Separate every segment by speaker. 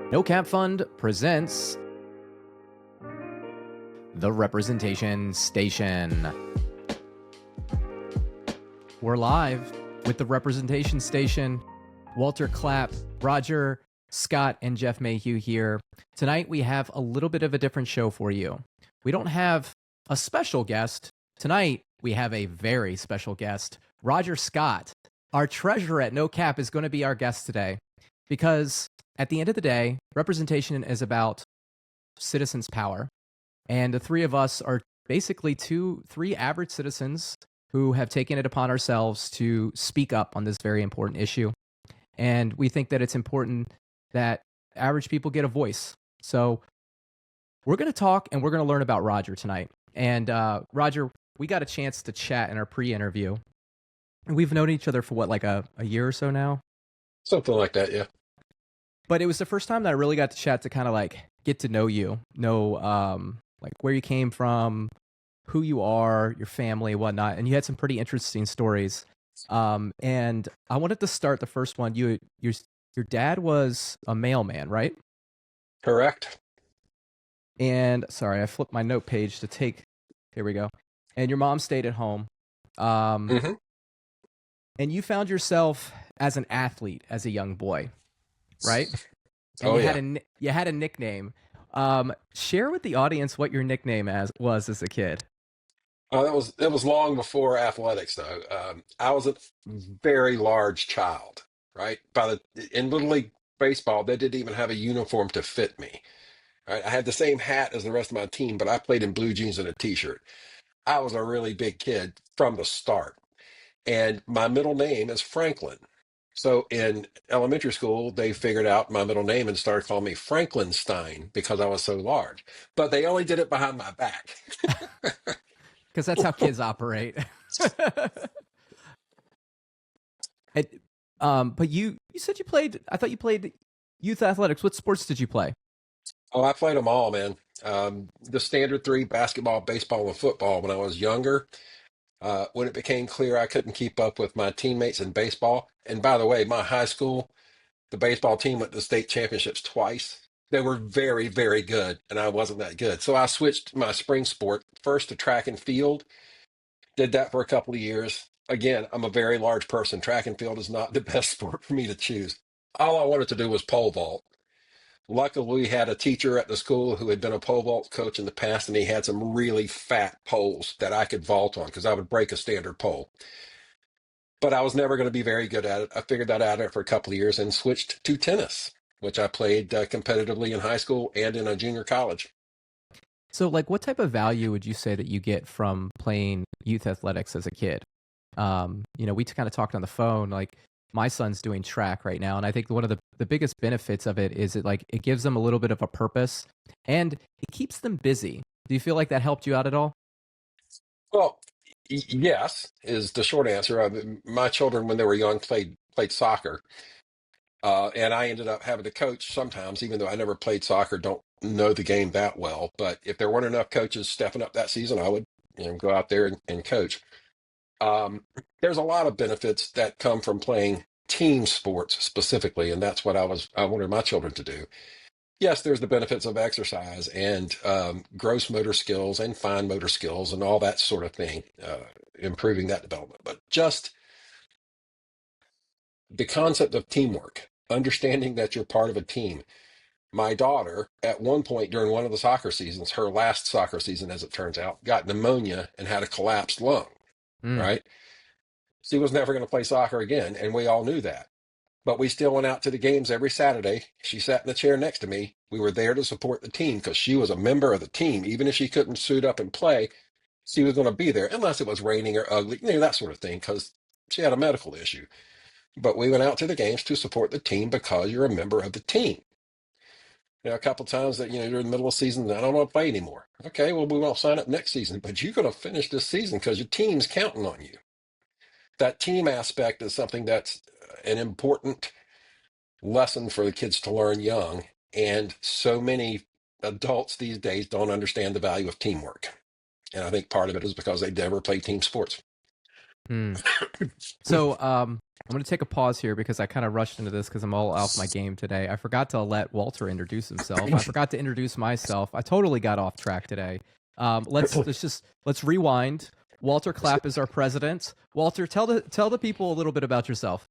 Speaker 1: No Cap Fund presents The Representation Station. We're live with The Representation Station. Walter Clapp, Roger, Scott, and Jeff Mayhugh here. Tonight we have a little bit of a different show for you. We don't have a special guest. Tonight we have a very special guest. Roger Scott, our treasurer at No Cap, is going to be our guest today because at the end of the day, representation is about citizens' power. And the three of us are basically three average citizens who have taken it upon ourselves to speak up on this very important issue. And we think that it's important that average people get a voice. So we're going to talk and we're going to learn about Roger tonight. And Roger, we got a chance to chat in our pre-interview. And we've known each other for what, like a year or so now?
Speaker 2: Something like that, yeah.
Speaker 1: But it was the first time that I really got to chat to kind of like get to know you, like where you came from, who you are, your family, whatnot. And you had some pretty interesting stories. And I wanted to start the first one. Your dad was a mailman, right?
Speaker 2: Correct.
Speaker 1: And sorry, I flipped my note page to take. Here we go. And your mom stayed at home.
Speaker 2: Mm-hmm.
Speaker 1: And you found yourself as an athlete as a young boy, right? And you had a nickname. Share with the audience what your nickname was as a kid.
Speaker 2: That was long before athletics, though. I was a very large child, right? In Little League baseball, they didn't even have a uniform to fit me. Right? I had the same hat as the rest of my team, but I played in blue jeans and a t-shirt. I was a really big kid from the start, and my middle name is Franklin. So in elementary school, they figured out my middle name and started calling me Franklinstein because I was so large. But they only did it behind my back.
Speaker 1: Because that's how kids operate. But you said you played, I thought you played youth athletics. What sports did you play?
Speaker 2: Oh, I played them all, man. The standard three, basketball, baseball, and football when I was younger. When it became clear I couldn't keep up with my teammates in baseball. And by the way, my high school, the baseball team went to state championships twice. They were very, very good, and I wasn't that good. So I switched my spring sport first to track and field, did that for a couple of years. Again, I'm a very large person. Track and field is not the best sport for me to choose. All I wanted to do was pole vault. Luckily, we had a teacher at the school who had been a pole vault coach in the past, and he had some really fat poles that I could vault on because I would break a standard pole. But I was never going to be very good at it. I figured that out after a couple of years and switched to tennis, which I played competitively in high school and in a junior college.
Speaker 1: So, like, what type of value would you say that you get from playing youth athletics as a kid? We kind of talked on the phone, like, my son's doing track right now, and I think one of the biggest benefits of it is it gives them a little bit of a purpose, and it keeps them busy. Do you feel like that helped you out at all?
Speaker 2: Well, yes, is the short answer. My children, when they were young, played soccer, and I ended up having to coach sometimes, even though I never played soccer, don't know the game that well. But if there weren't enough coaches stepping up that season, I would, go out there and coach. Um, there's a lot of benefits that come from playing team sports specifically, and that's what I wanted my children to do. Yes, there's the benefits of exercise and gross motor skills and fine motor skills and all that sort of thing, improving that development. But just the concept of teamwork, understanding that you're part of a team. My daughter, at one point during one of the soccer seasons, her last soccer season, as it turns out, got pneumonia and had a collapsed lung,
Speaker 1: Mm.
Speaker 2: right? She was never going to play soccer again, and we all knew that. But we still went out to the games every Saturday. She sat in the chair next to me. We were there to support the team because she was a member of the team. Even if she couldn't suit up and play, she was going to be there unless it was raining or ugly, that sort of thing, because she had a medical issue. But we went out to the games to support the team because you're a member of the team. A couple of times that, you're in the middle of the season, I don't want to play anymore. Okay, well, we won't sign up next season, but you're going to finish this season because your team's counting on you. That team aspect is something that's an important lesson for the kids to learn young. And so many adults these days don't understand the value of teamwork. And I think part of it is because they never played team sports.
Speaker 1: Hmm. So I'm going to take a pause here because I kind of rushed into this because I'm all off my game today. I forgot to let Walter introduce himself. I forgot to introduce myself. I totally got off track today. Let's rewind. Walter Clapp is our president. Walter, tell the people a little bit about yourself.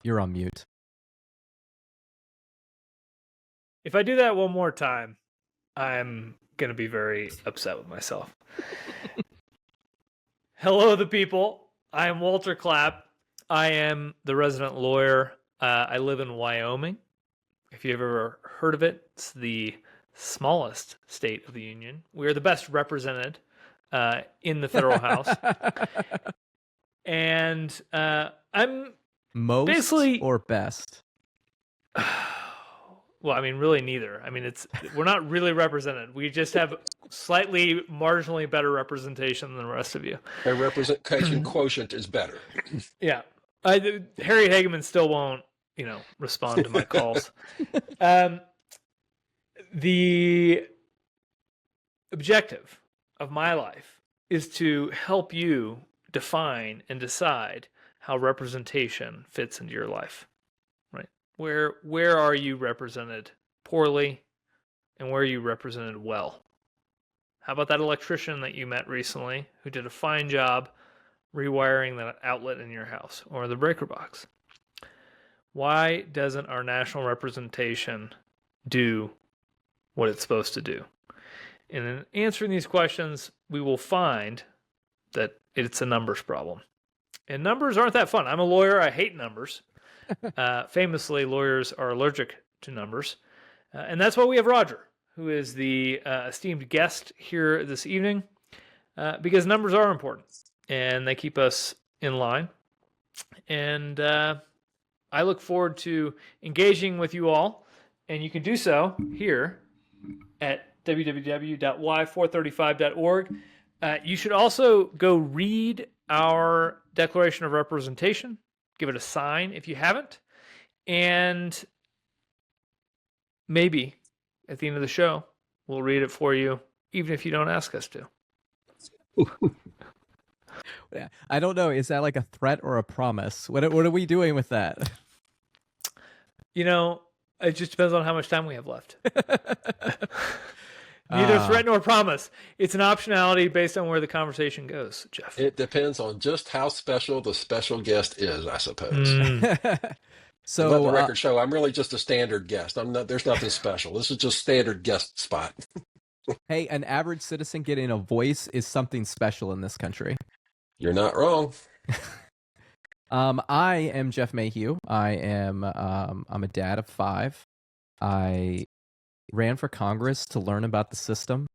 Speaker 1: You're on mute.
Speaker 3: If I do that one more time, I'm going to be very upset with myself. Hello, the people. I am Walter Clapp. I am the resident lawyer. I live in Wyoming. If you've ever heard of it, it's the smallest state of the union. We are the best represented in the federal house. And I'm
Speaker 1: Most
Speaker 3: basically
Speaker 1: or best?
Speaker 3: well, I mean, really neither. I mean, we're not really represented. We just have slightly marginally better representation than the rest of you.
Speaker 2: Their representation quotient is better.
Speaker 3: Yeah. Harry Hageman still won't, respond to my calls. The objective of my life is to help you define and decide how representation fits into your life. Right? Where are you represented poorly and where are you represented well? How about that electrician that you met recently who did a fine job rewiring that outlet in your house or the breaker box? Why doesn't our national representation do what it's supposed to do? And in answering these questions, we will find that it's a numbers problem. And numbers aren't that fun. I'm a lawyer. I hate numbers. Famously, lawyers are allergic to numbers. And that's why we have Roger, who is the esteemed guest here this evening, because numbers are important and they keep us in line. And I look forward to engaging with you all. And you can do so here at www.y435.org. You should also go read our Declaration of Representation. Give it a sign if you haven't. And maybe at the end of the show, we'll read it for you, even if you don't ask us to.
Speaker 1: I don't know. Is that like a threat or a promise? What are we doing with that?
Speaker 3: It just depends on how much time we have left. Neither threat nor promise. It's an optionality based on where the conversation goes, Jeff.
Speaker 2: It depends on just how special the special guest is, I suppose.
Speaker 1: So
Speaker 2: let the record show I'm really just a standard guest. There's nothing special. This is just standard guest spot.
Speaker 1: Hey, an average citizen getting a voice is something special in this country.
Speaker 2: You're not wrong.
Speaker 1: I am Jeff Mayhugh. I'm a dad of 5. I ran for Congress to learn about the system,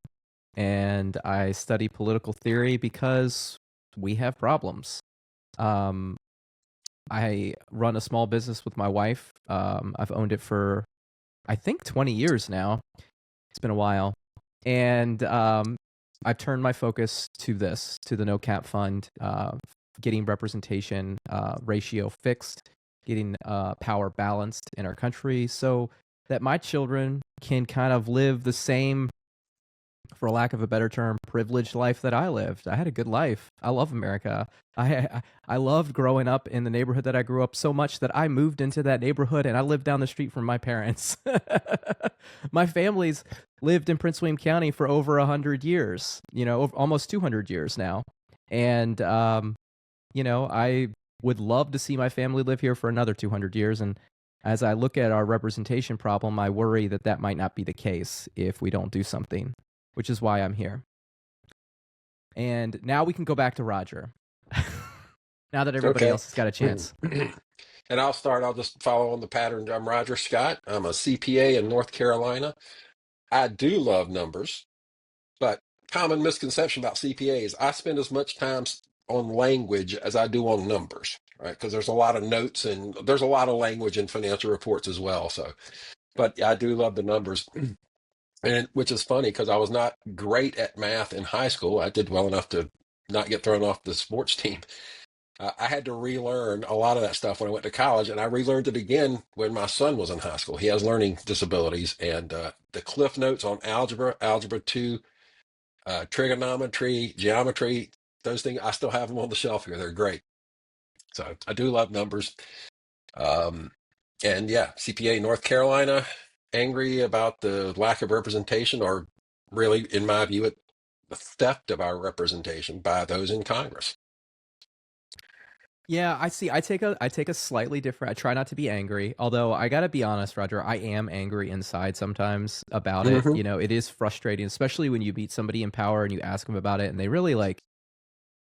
Speaker 1: and I study political theory because we have problems. I run a small business with my wife. I've owned it for, I think, 20 years now. It's been a while. And I've turned my focus to the No Cap Fund, getting representation ratio fixed, getting power balanced in our country so that my children can kind of live the same, for lack of a better term, privileged life that I lived. I had a good life. I love America. I loved growing up in the neighborhood that I grew up so much that I moved into that neighborhood and I lived down the street from my parents. My family's lived in Prince William County for over 100 years, almost 200 years now. And, I would love to see my family live here for another 200 years. And as I look at our representation problem, I worry that might not be the case if we don't do something, which is why I'm here. And now we can go back to Roger. Now that everybody else has got a chance.
Speaker 2: And I'll just follow on the pattern. I'm Roger Scott. I'm a CPA in North Carolina. I do love numbers, but common misconception about CPAs, I spend as much time on language as I do on numbers, right? Because there's a lot of notes and there's a lot of language in financial reports as well. So, but I do love the numbers. And which is funny because I was not great at math in high school. I did well enough to not get thrown off the sports team. I had to relearn a lot of that stuff when I went to college, and I relearned it again when my son was in high school. He has learning disabilities, and the cliff notes on algebra 2, trigonometry, geometry, those things. I still have them on the shelf here. They're great. So I do love numbers. Um, and yeah, CPA North Carolina, angry about the lack of representation, or really, in my view, the theft of our representation by those in Congress.
Speaker 1: Yeah, I see. I take a slightly different. I try not to be angry, although I gotta be honest, Roger. I am angry inside sometimes about it.
Speaker 2: Hmm.
Speaker 1: You know, it is frustrating, especially when you meet somebody in power and you ask them about it, and they really like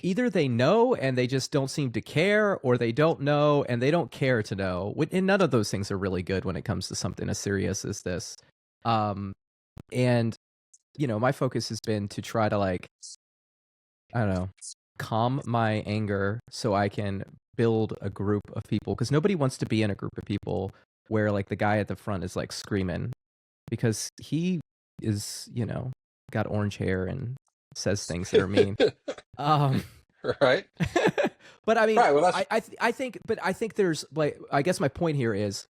Speaker 1: either they know and they just don't seem to care, or they don't know and they don't care to know. And none of those things are really good when it comes to something as serious as this. Um, and you know, my focus has been to try to like I don't know, calm my anger so I can build a group of people because nobody wants to be in a group of people where like the guy at the front is like screaming because he is, you know, got orange hair and says things that are mean. Um,
Speaker 2: Right.
Speaker 1: but I mean,
Speaker 2: Right. Well, that's
Speaker 1: I think there's like, I guess my point here is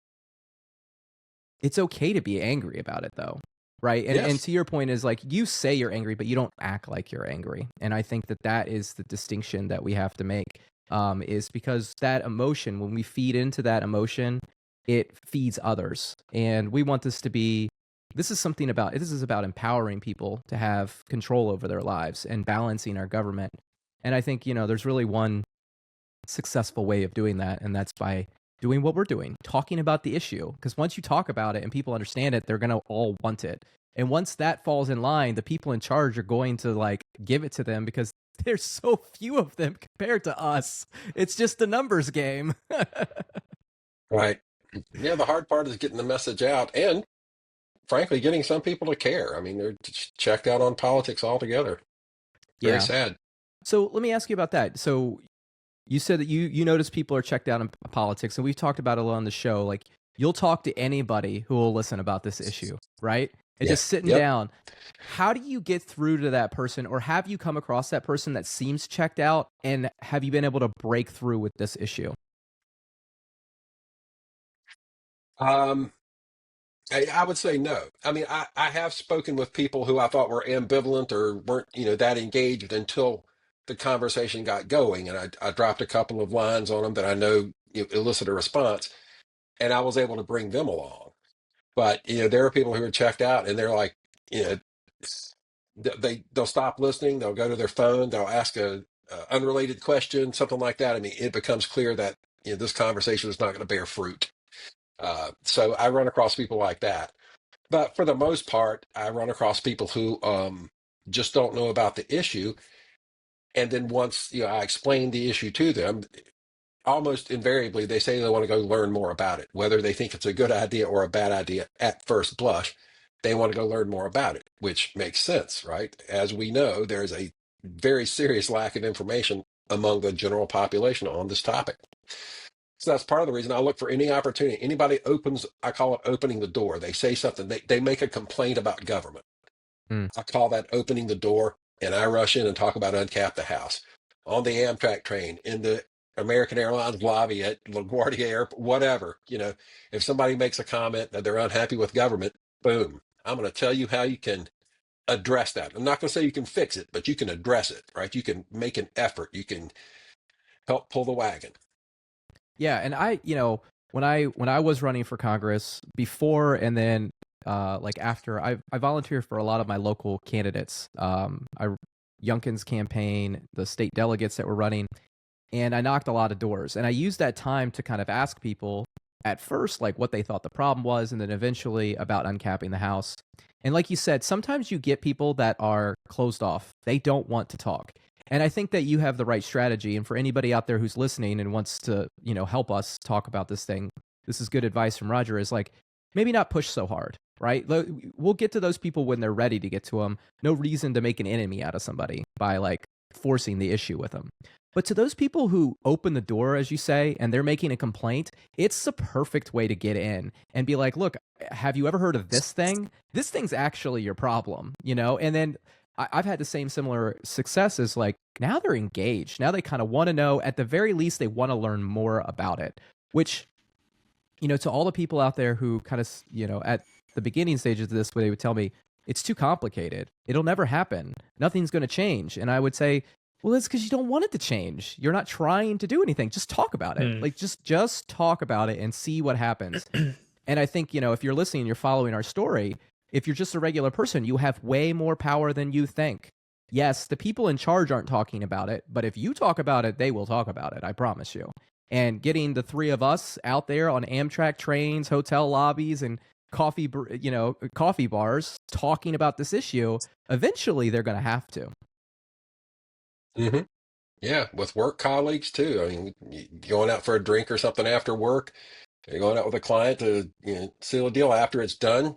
Speaker 1: it's okay to be angry about it though, right? And
Speaker 2: yes.
Speaker 1: to your point is like you say you're angry but you don't act like you're angry, and I think that that is the distinction that we have to make, is because that emotion, when we feed into that emotion, it feeds others, and we want this is about empowering people to have control over their lives and balancing our government. And I think, you know, there's really one successful way of doing that, and that's by doing what we're doing, talking about the issue. Because once you talk about it and people understand it, they're going to all want it. And once that falls in line, the people in charge are going to like give it to them because there's so few of them compared to us. It's just a numbers game.
Speaker 2: Right. Yeah. The hard part is getting the message out, and frankly, getting some people to care. I mean, they're just checked out on politics altogether. Very
Speaker 1: Yeah.
Speaker 2: sad.
Speaker 1: So let me ask you about that. So you said that you notice people are checked out in politics, and we've talked about it a lot on the show. Like you'll talk to anybody who will listen about this issue, right? And
Speaker 2: Yeah.
Speaker 1: just sitting
Speaker 2: Yep.
Speaker 1: down. How do you get through to that person, or have you come across that person that seems checked out, and have you been able to break through with this issue?
Speaker 2: Um, I would say no. I mean, I have spoken with people who I thought were ambivalent or weren't, that engaged until the conversation got going, and I dropped a couple of lines on them that I know elicit a response, and I was able to bring them along. But there are people who are checked out, and they're like, you know, they'll stop listening, they'll go to their phone, they'll ask a unrelated question, something like that. I mean, it becomes clear that this conversation is not going to bear fruit. So I run across people like that. But for the most part, I run across people who just don't know about the issue. And then once I explain the issue to them, almost invariably they say they want to go learn more about it, whether they think it's a good idea or a bad idea at first blush. They want to go learn more about it, which makes sense, right? As we know, there's a very serious lack of information among the general population on this topic. So that's part of the reason I look for any opportunity. Anybody opens, I call it opening the door. They say something, they make a complaint about government.
Speaker 1: Mm.
Speaker 2: I call that opening the door, and I rush in and talk about Uncap the House. On the Amtrak train, in the American Airlines lobby at LaGuardia Airport, whatever. If somebody makes a comment that they're unhappy with government, boom, I'm going to tell you how you can address that. I'm not going to say you can fix it, but you can address it, right? You can make an effort. You can help pull the wagon.
Speaker 1: Yeah, and when I was running for Congress before and then like after, I volunteered for a lot of my local candidates. I Youngkin's campaign, the state delegates that were running, and I knocked a lot of doors. And I used that time to kind of ask people at first like what they thought the problem was, and then eventually about uncapping the House. And like you said, sometimes you get people that are closed off. They don't want to talk. And I think that you have the right strategy. And for anybody out there who's listening and wants to, help us talk about this thing, this is good advice from Roger, is like maybe not push so hard, right? We'll get to those people when they're ready to get to them. No reason to make an enemy out of somebody by like forcing the issue with them. But to those people who open the door, as you say, and they're making a complaint, it's the perfect way to get in and be like, look, have you ever heard of this thing? This thing's actually your problem, And then I've had the same similar successes. Like now they're engaged. Now they kind of want to know. At the very least, they want to learn more about it, which, to all the people out there who kind of, at the beginning stages of this, where they would tell me, It's too complicated. It'll never happen. Nothing's going to change. And I would say, well, it's because you don't want it to change. You're not trying to do anything. Just talk about it. Like just talk about it and see what happens. And I think, if you're listening, you're following our story. If you're just a regular person, you have way more power than you think. Yes, the people in charge aren't talking about it, but if you talk about it, they will talk about it. I promise you. And getting the three of us out there on Amtrak trains, hotel lobbies, and coffee bars talking about this issue, eventually they're going to have to.
Speaker 2: Hmm. Yeah, with work colleagues too. I mean, going out for a drink or something after work, you're going out with a client to seal a deal after it's done.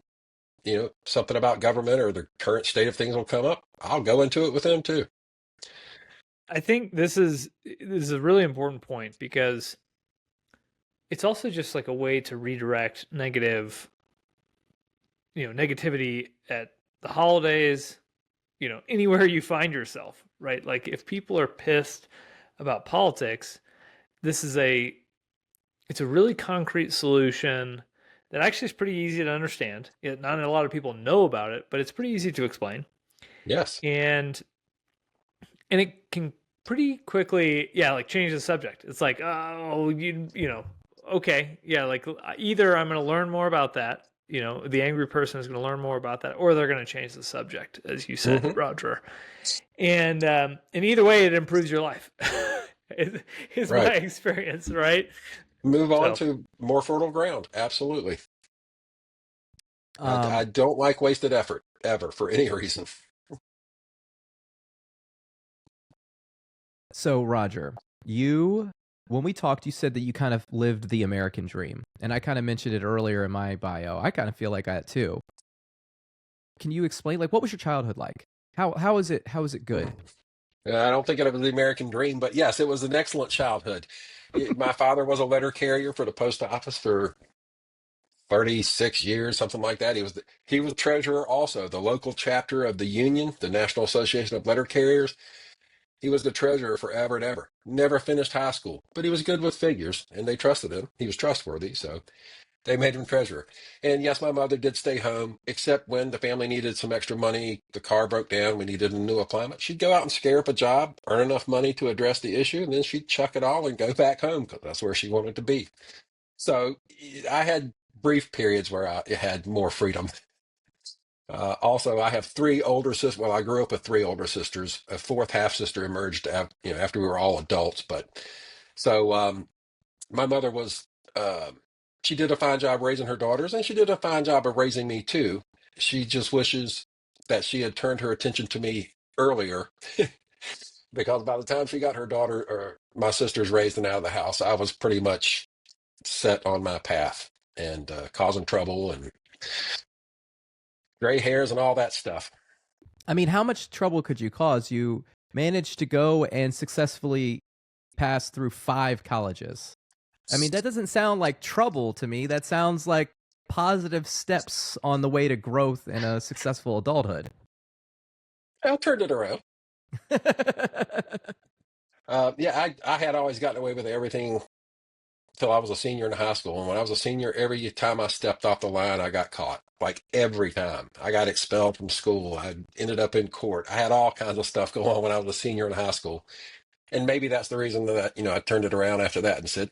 Speaker 2: Something about government or the current state of things will come up. I'll go into it with them too.
Speaker 3: I think this is a really important point because it's also just like a way to redirect negativity at the holidays, anywhere you find yourself, right? Like if people are pissed about politics, it's a really concrete solution that actually is pretty easy to understand. Not a lot of people know about it, but it's pretty easy to explain.
Speaker 2: Yes.
Speaker 3: And it can pretty quickly, like change the subject. It's like, oh, okay, yeah, like either I'm going to learn more about that, the angry person is going to learn more about that, or they're going to change the subject, as you said, Roger. And either way, it improves your life. is my experience, right?
Speaker 2: Move on to more fertile ground. Absolutely. I don't like wasted effort ever for any reason.
Speaker 1: So, Roger, when we talked, you said that you kind of lived the American dream. And I kind of mentioned it earlier in my bio. I kind of feel like that too. Can you explain, like, what was your childhood like? How is it good?
Speaker 2: I don't think it was the American dream, but yes, it was an excellent childhood. My father was a letter carrier for the post office for 36 years, something like that. He was treasurer also, the local chapter of the union, the National Association of Letter Carriers. He was the treasurer forever and ever. Never finished high school, but he was good with figures, and they trusted him. He was trustworthy, so they made him treasurer. And yes, my mother did stay home, except when the family needed some extra money. The car broke down. We needed a new appliance. She'd go out and scare up a job, earn enough money to address the issue, and then she'd chuck it all and go back home because that's where she wanted to be. So I had brief periods where I had more freedom. Also, I have three older sisters. Well, I grew up with three older sisters. A fourth half sister emerged after we were all adults. But so my mother was, she did a fine job raising her daughters, and she did a fine job of raising me too. She just wishes that she had turned her attention to me earlier, because by the time she got her daughter or my sisters raised and out of the house, I was pretty much set on my path and causing trouble and gray hairs and all that stuff.
Speaker 1: I mean, how much trouble could you cause? You managed to go and successfully pass through 5 colleges. I mean, that doesn't sound like trouble to me. That sounds like positive steps on the way to growth and a successful adulthood.
Speaker 2: I turned it around. I had always gotten away with everything till I was a senior in high school. And when I was a senior, every time I stepped off the line, I got caught. Like every time. I got expelled from school. I ended up in court. I had all kinds of stuff go on when I was a senior in high school. And maybe that's the reason that, I turned it around after that and said,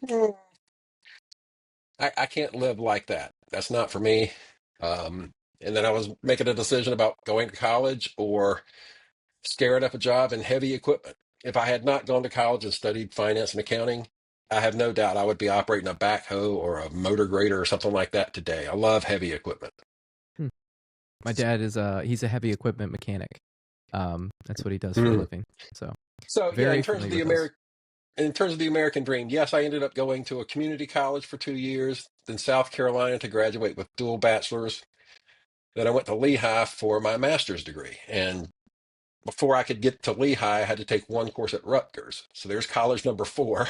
Speaker 2: I can't live like that. That's not for me. And then I was making a decision about going to college or scaring up a job in heavy equipment. If I had not gone to college and studied finance and accounting, I have no doubt I would be operating a backhoe or a motor grader or something like that today. I love heavy equipment.
Speaker 1: My dad he's a heavy equipment mechanic. That's what he does for a living. So
Speaker 2: yeah, in terms of the American dream, yes, I ended up going to a community college for 2 years, then South Carolina to graduate with dual bachelors. Then I went to Lehigh for my master's degree. And before I could get to Lehigh, I had to take one course at Rutgers. So there's college number 4.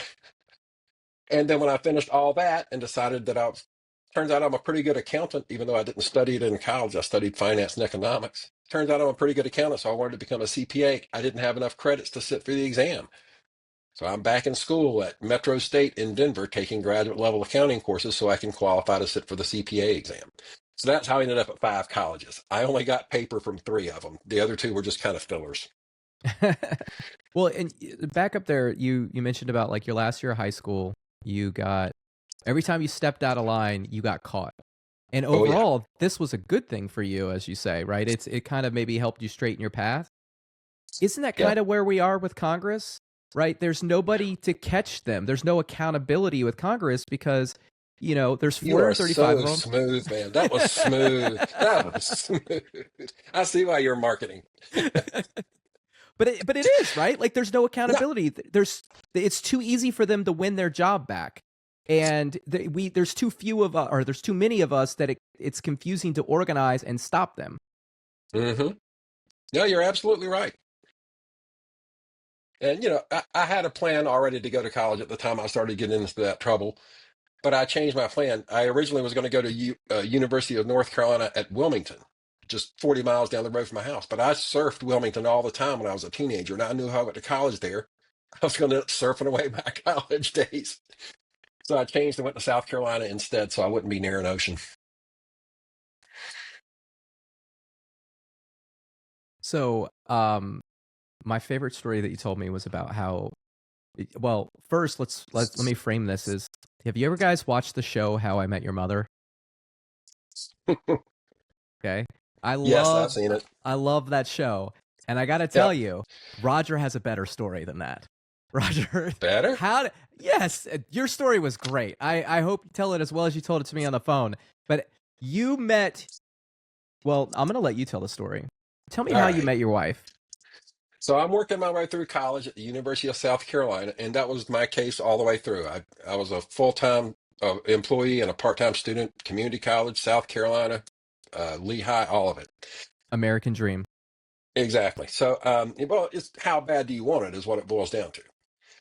Speaker 2: And then when I finished all that and decided that turns out I'm a pretty good accountant, even though I didn't study it in college, I studied finance and economics. Turns out I'm a pretty good accountant, so I wanted to become a CPA. I didn't have enough credits to sit for the exam. So I'm back in school at Metro State in Denver taking graduate level accounting courses so I can qualify to sit for the CPA exam. So that's how I ended up at 5 colleges. I only got paper from 3 of them. The other 2 were just kind of fillers.
Speaker 1: Well, and back up there, you mentioned about like your last year of high school, you got every time you stepped out of line, you got caught. And
Speaker 2: Oh yeah,
Speaker 1: overall, this was a good thing for you, as you say, right? It kind of maybe helped you straighten your path. Isn't that
Speaker 2: yeah.
Speaker 1: kind of where we are with Congress? Right? There's nobody to catch them. There's no accountability with Congress because, there's
Speaker 2: You are
Speaker 1: 435
Speaker 2: so
Speaker 1: of them.
Speaker 2: smooth, man. That was smooth. That was smooth. I see why you're marketing.
Speaker 1: But it is, right? Like there's no
Speaker 2: No.
Speaker 1: accountability. It's too easy for them to win their job back. And there's too few of us, or there's too many of us that it's confusing to organize and stop them.
Speaker 2: Mm-hmm. No, you're absolutely right. And I had a plan already to go to college at the time I started getting into that trouble, but I changed my plan. I originally was going to go to University of North Carolina at Wilmington, just 40 miles down the road from my house. But I surfed Wilmington all the time when I was a teenager, and I knew how I went to college there. I was going to end up surfing away my college days. So I changed and went to South Carolina instead, so I wouldn't be near an ocean.
Speaker 1: So, my favorite story that you told me was about how. Well, first, let me frame this as: have you ever guys watched the show How I Met Your Mother? Okay, I
Speaker 2: Yes, I've
Speaker 1: love
Speaker 2: seen it.
Speaker 1: I love that show, and I got to tell
Speaker 2: Yep.
Speaker 1: you, Roger has a better story than that. Roger,
Speaker 2: Better?
Speaker 1: yes, your story was great. I hope you tell it as well as you told it to me on the phone. But you met. Well, I'm gonna let you tell the story. Tell me
Speaker 2: All
Speaker 1: how you
Speaker 2: right.
Speaker 1: met your wife.
Speaker 2: So I'm working my way through college at the University of South Carolina, and that was my case all the way through. I was a full-time employee and a part-time student, community college, South Carolina, Lehigh, all of it.
Speaker 1: American Dream.
Speaker 2: Exactly. So, well, it's how bad do you want it is what it boils down to.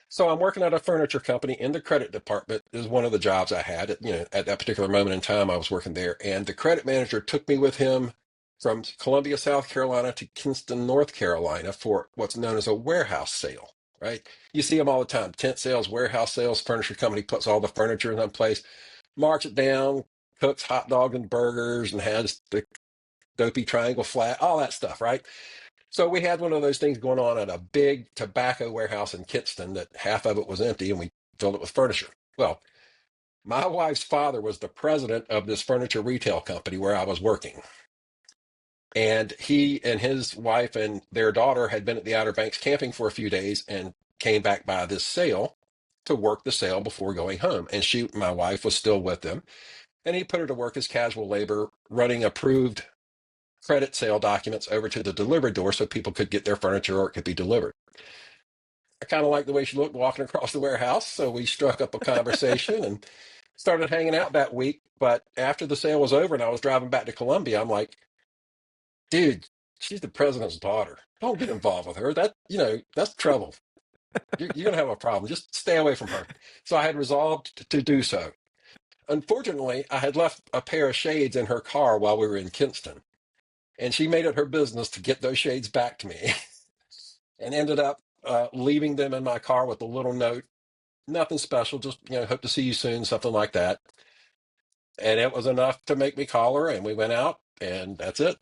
Speaker 2: So I'm working at a furniture company in the credit department is one of the jobs I had. At that particular moment in time, I was working there, and the credit manager took me with him from Columbia, South Carolina to Kinston, North Carolina for what's known as a warehouse sale, right? You see them all the time, tent sales, warehouse sales, furniture company puts all the furniture in one place, marks it down, cooks hot dogs and burgers and has the dopey triangle flat, all that stuff, right? So we had one of those things going on at a big tobacco warehouse in Kinston that half of it was empty and we filled it with furniture. Well, my wife's father was the president of this furniture retail company where I was working. And he and his wife and their daughter had been at the Outer Banks camping for a few days and came back by this sale to work the sale before going home. And my wife was still with them. And he put her to work as casual labor, running approved credit sale documents over to the delivery door so people could get their furniture or it could be delivered. I kind of liked the way she looked walking across the warehouse, so we struck up a conversation and started hanging out that week. But after the sale was over and I was driving back to Columbia, I'm like, dude, she's the president's daughter. Don't get involved with her. That's trouble. You're going to have a problem. Just stay away from her. So I had resolved to do so. Unfortunately, I had left a pair of shades in her car while we were in Kinston, and she made it her business to get those shades back to me and ended up leaving them in my car with a little note. Nothing special, just, hope to see you soon, something like that. And it was enough to make me call her, and we went out, and that's it.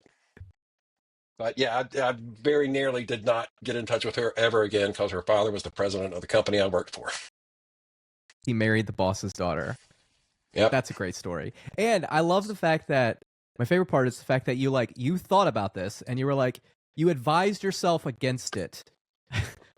Speaker 2: But yeah, I very nearly did not get in touch with her ever again because her father was the president of the company I worked for.
Speaker 1: He married the boss's daughter.
Speaker 2: Yep.
Speaker 1: That's a great story. And I love the fact that my favorite part is the fact that you thought about this and you were like, you advised yourself against it.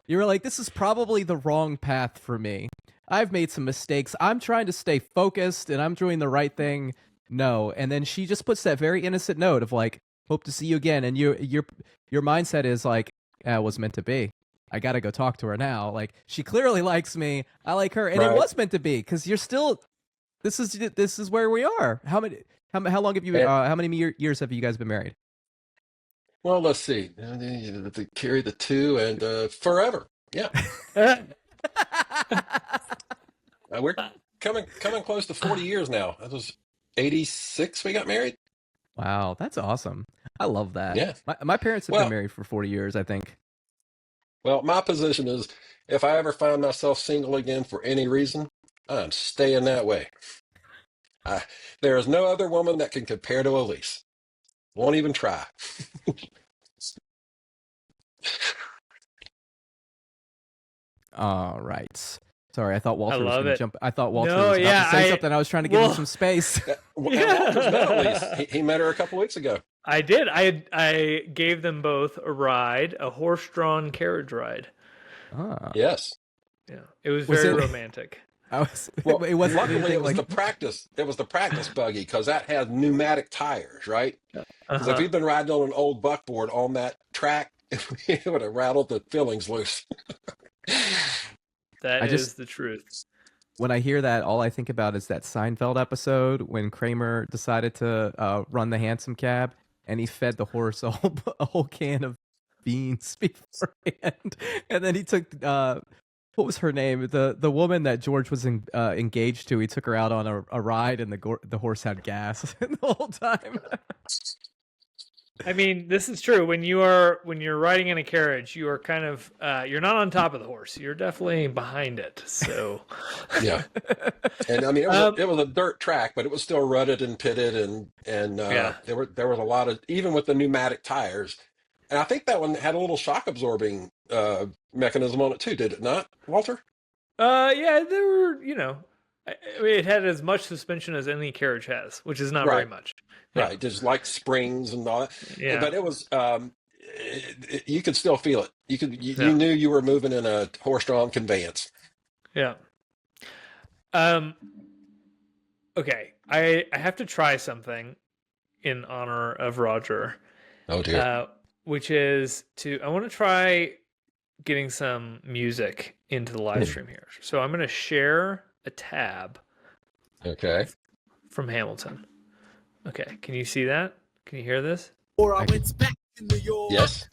Speaker 1: You were like, this is probably the wrong path for me. I've made some mistakes. I'm trying to stay focused and I'm doing the right thing. No. And then she just puts that very innocent note of like, hope to see you again. And your mindset is like, it was meant to be. I got to go talk to her now. Like, she clearly likes me. I like her. And it
Speaker 2: Right.
Speaker 1: was meant to be because you're still, this is where we are. How long have you,
Speaker 2: And,
Speaker 1: how many years have you guys been married?
Speaker 2: well, let's see. To carry the two and forever. Yeah. We're coming close to 40 years now. That was 86 we got married.
Speaker 1: Wow, that's awesome. I love that.
Speaker 2: Yeah.
Speaker 1: My parents have been
Speaker 2: Well,
Speaker 1: married for 40 years, I think.
Speaker 2: well, my position is if I ever find myself single again for any reason, I'm staying that way. There is no other woman that can compare to Elise. Won't even try.
Speaker 1: All right. Sorry, I thought
Speaker 3: I
Speaker 1: Walter was
Speaker 3: love
Speaker 1: going to
Speaker 3: it.
Speaker 1: jump. I thought Walter
Speaker 3: No,
Speaker 1: was about
Speaker 3: yeah,
Speaker 1: to say something. I was trying to give him
Speaker 3: well,
Speaker 1: some space.
Speaker 2: And Walter's met Elise. He met her a couple weeks ago.
Speaker 3: I did. I gave them both a ride, a horse-drawn carriage ride.
Speaker 1: Ah.
Speaker 2: Yes.
Speaker 3: Yeah, it was
Speaker 1: Was
Speaker 3: very
Speaker 1: it-
Speaker 3: romantic.
Speaker 2: Well,
Speaker 1: it wasn't
Speaker 2: luckily
Speaker 1: anything
Speaker 2: it was
Speaker 1: like
Speaker 2: the practice. It was the practice buggy because that had pneumatic tires, right? Because if
Speaker 3: Uh-huh.
Speaker 2: he'd been riding on an old buckboard on that track, it would have rattled the fillings loose.
Speaker 3: That
Speaker 1: I
Speaker 3: is
Speaker 1: just-
Speaker 3: the truth.
Speaker 1: when I hear that, all I think about is that Seinfeld episode when Kramer decided to run the hansom cab and he fed the horse a whole can of beans beforehand, and then he took what was her name, the woman that George was engaged to. He took her out on a ride, and the horse had gas the whole time.
Speaker 3: I mean, this is true. When you're riding in a carriage, you are kind of you're not on top of the horse. You're definitely behind it. So
Speaker 2: Yeah, and I mean it was a dirt track, but it was still rutted and pitted, and
Speaker 3: Yeah.
Speaker 2: there was a lot of, even with the pneumatic tires, and I think that one had a little shock absorbing mechanism on it too, did it not, Walter?
Speaker 3: yeah, there were, I mean, it had as much suspension as any carriage has, which is not very
Speaker 2: Right.
Speaker 3: much. Yeah.
Speaker 2: Right, just like springs and all that.
Speaker 3: Yeah.
Speaker 2: But it was you could still feel it. You
Speaker 3: Yeah.
Speaker 2: knew you were moving in a horse-drawn conveyance.
Speaker 3: Yeah. Okay, I have to try something in honor of Roger,
Speaker 2: Oh dear.
Speaker 3: which is I want to try getting some music into the live stream here. So I'm going to share a tab
Speaker 2: Okay.
Speaker 3: from Hamilton. Okay, can you see that? Can you hear this?
Speaker 4: Or I went back to New York.
Speaker 2: Yes.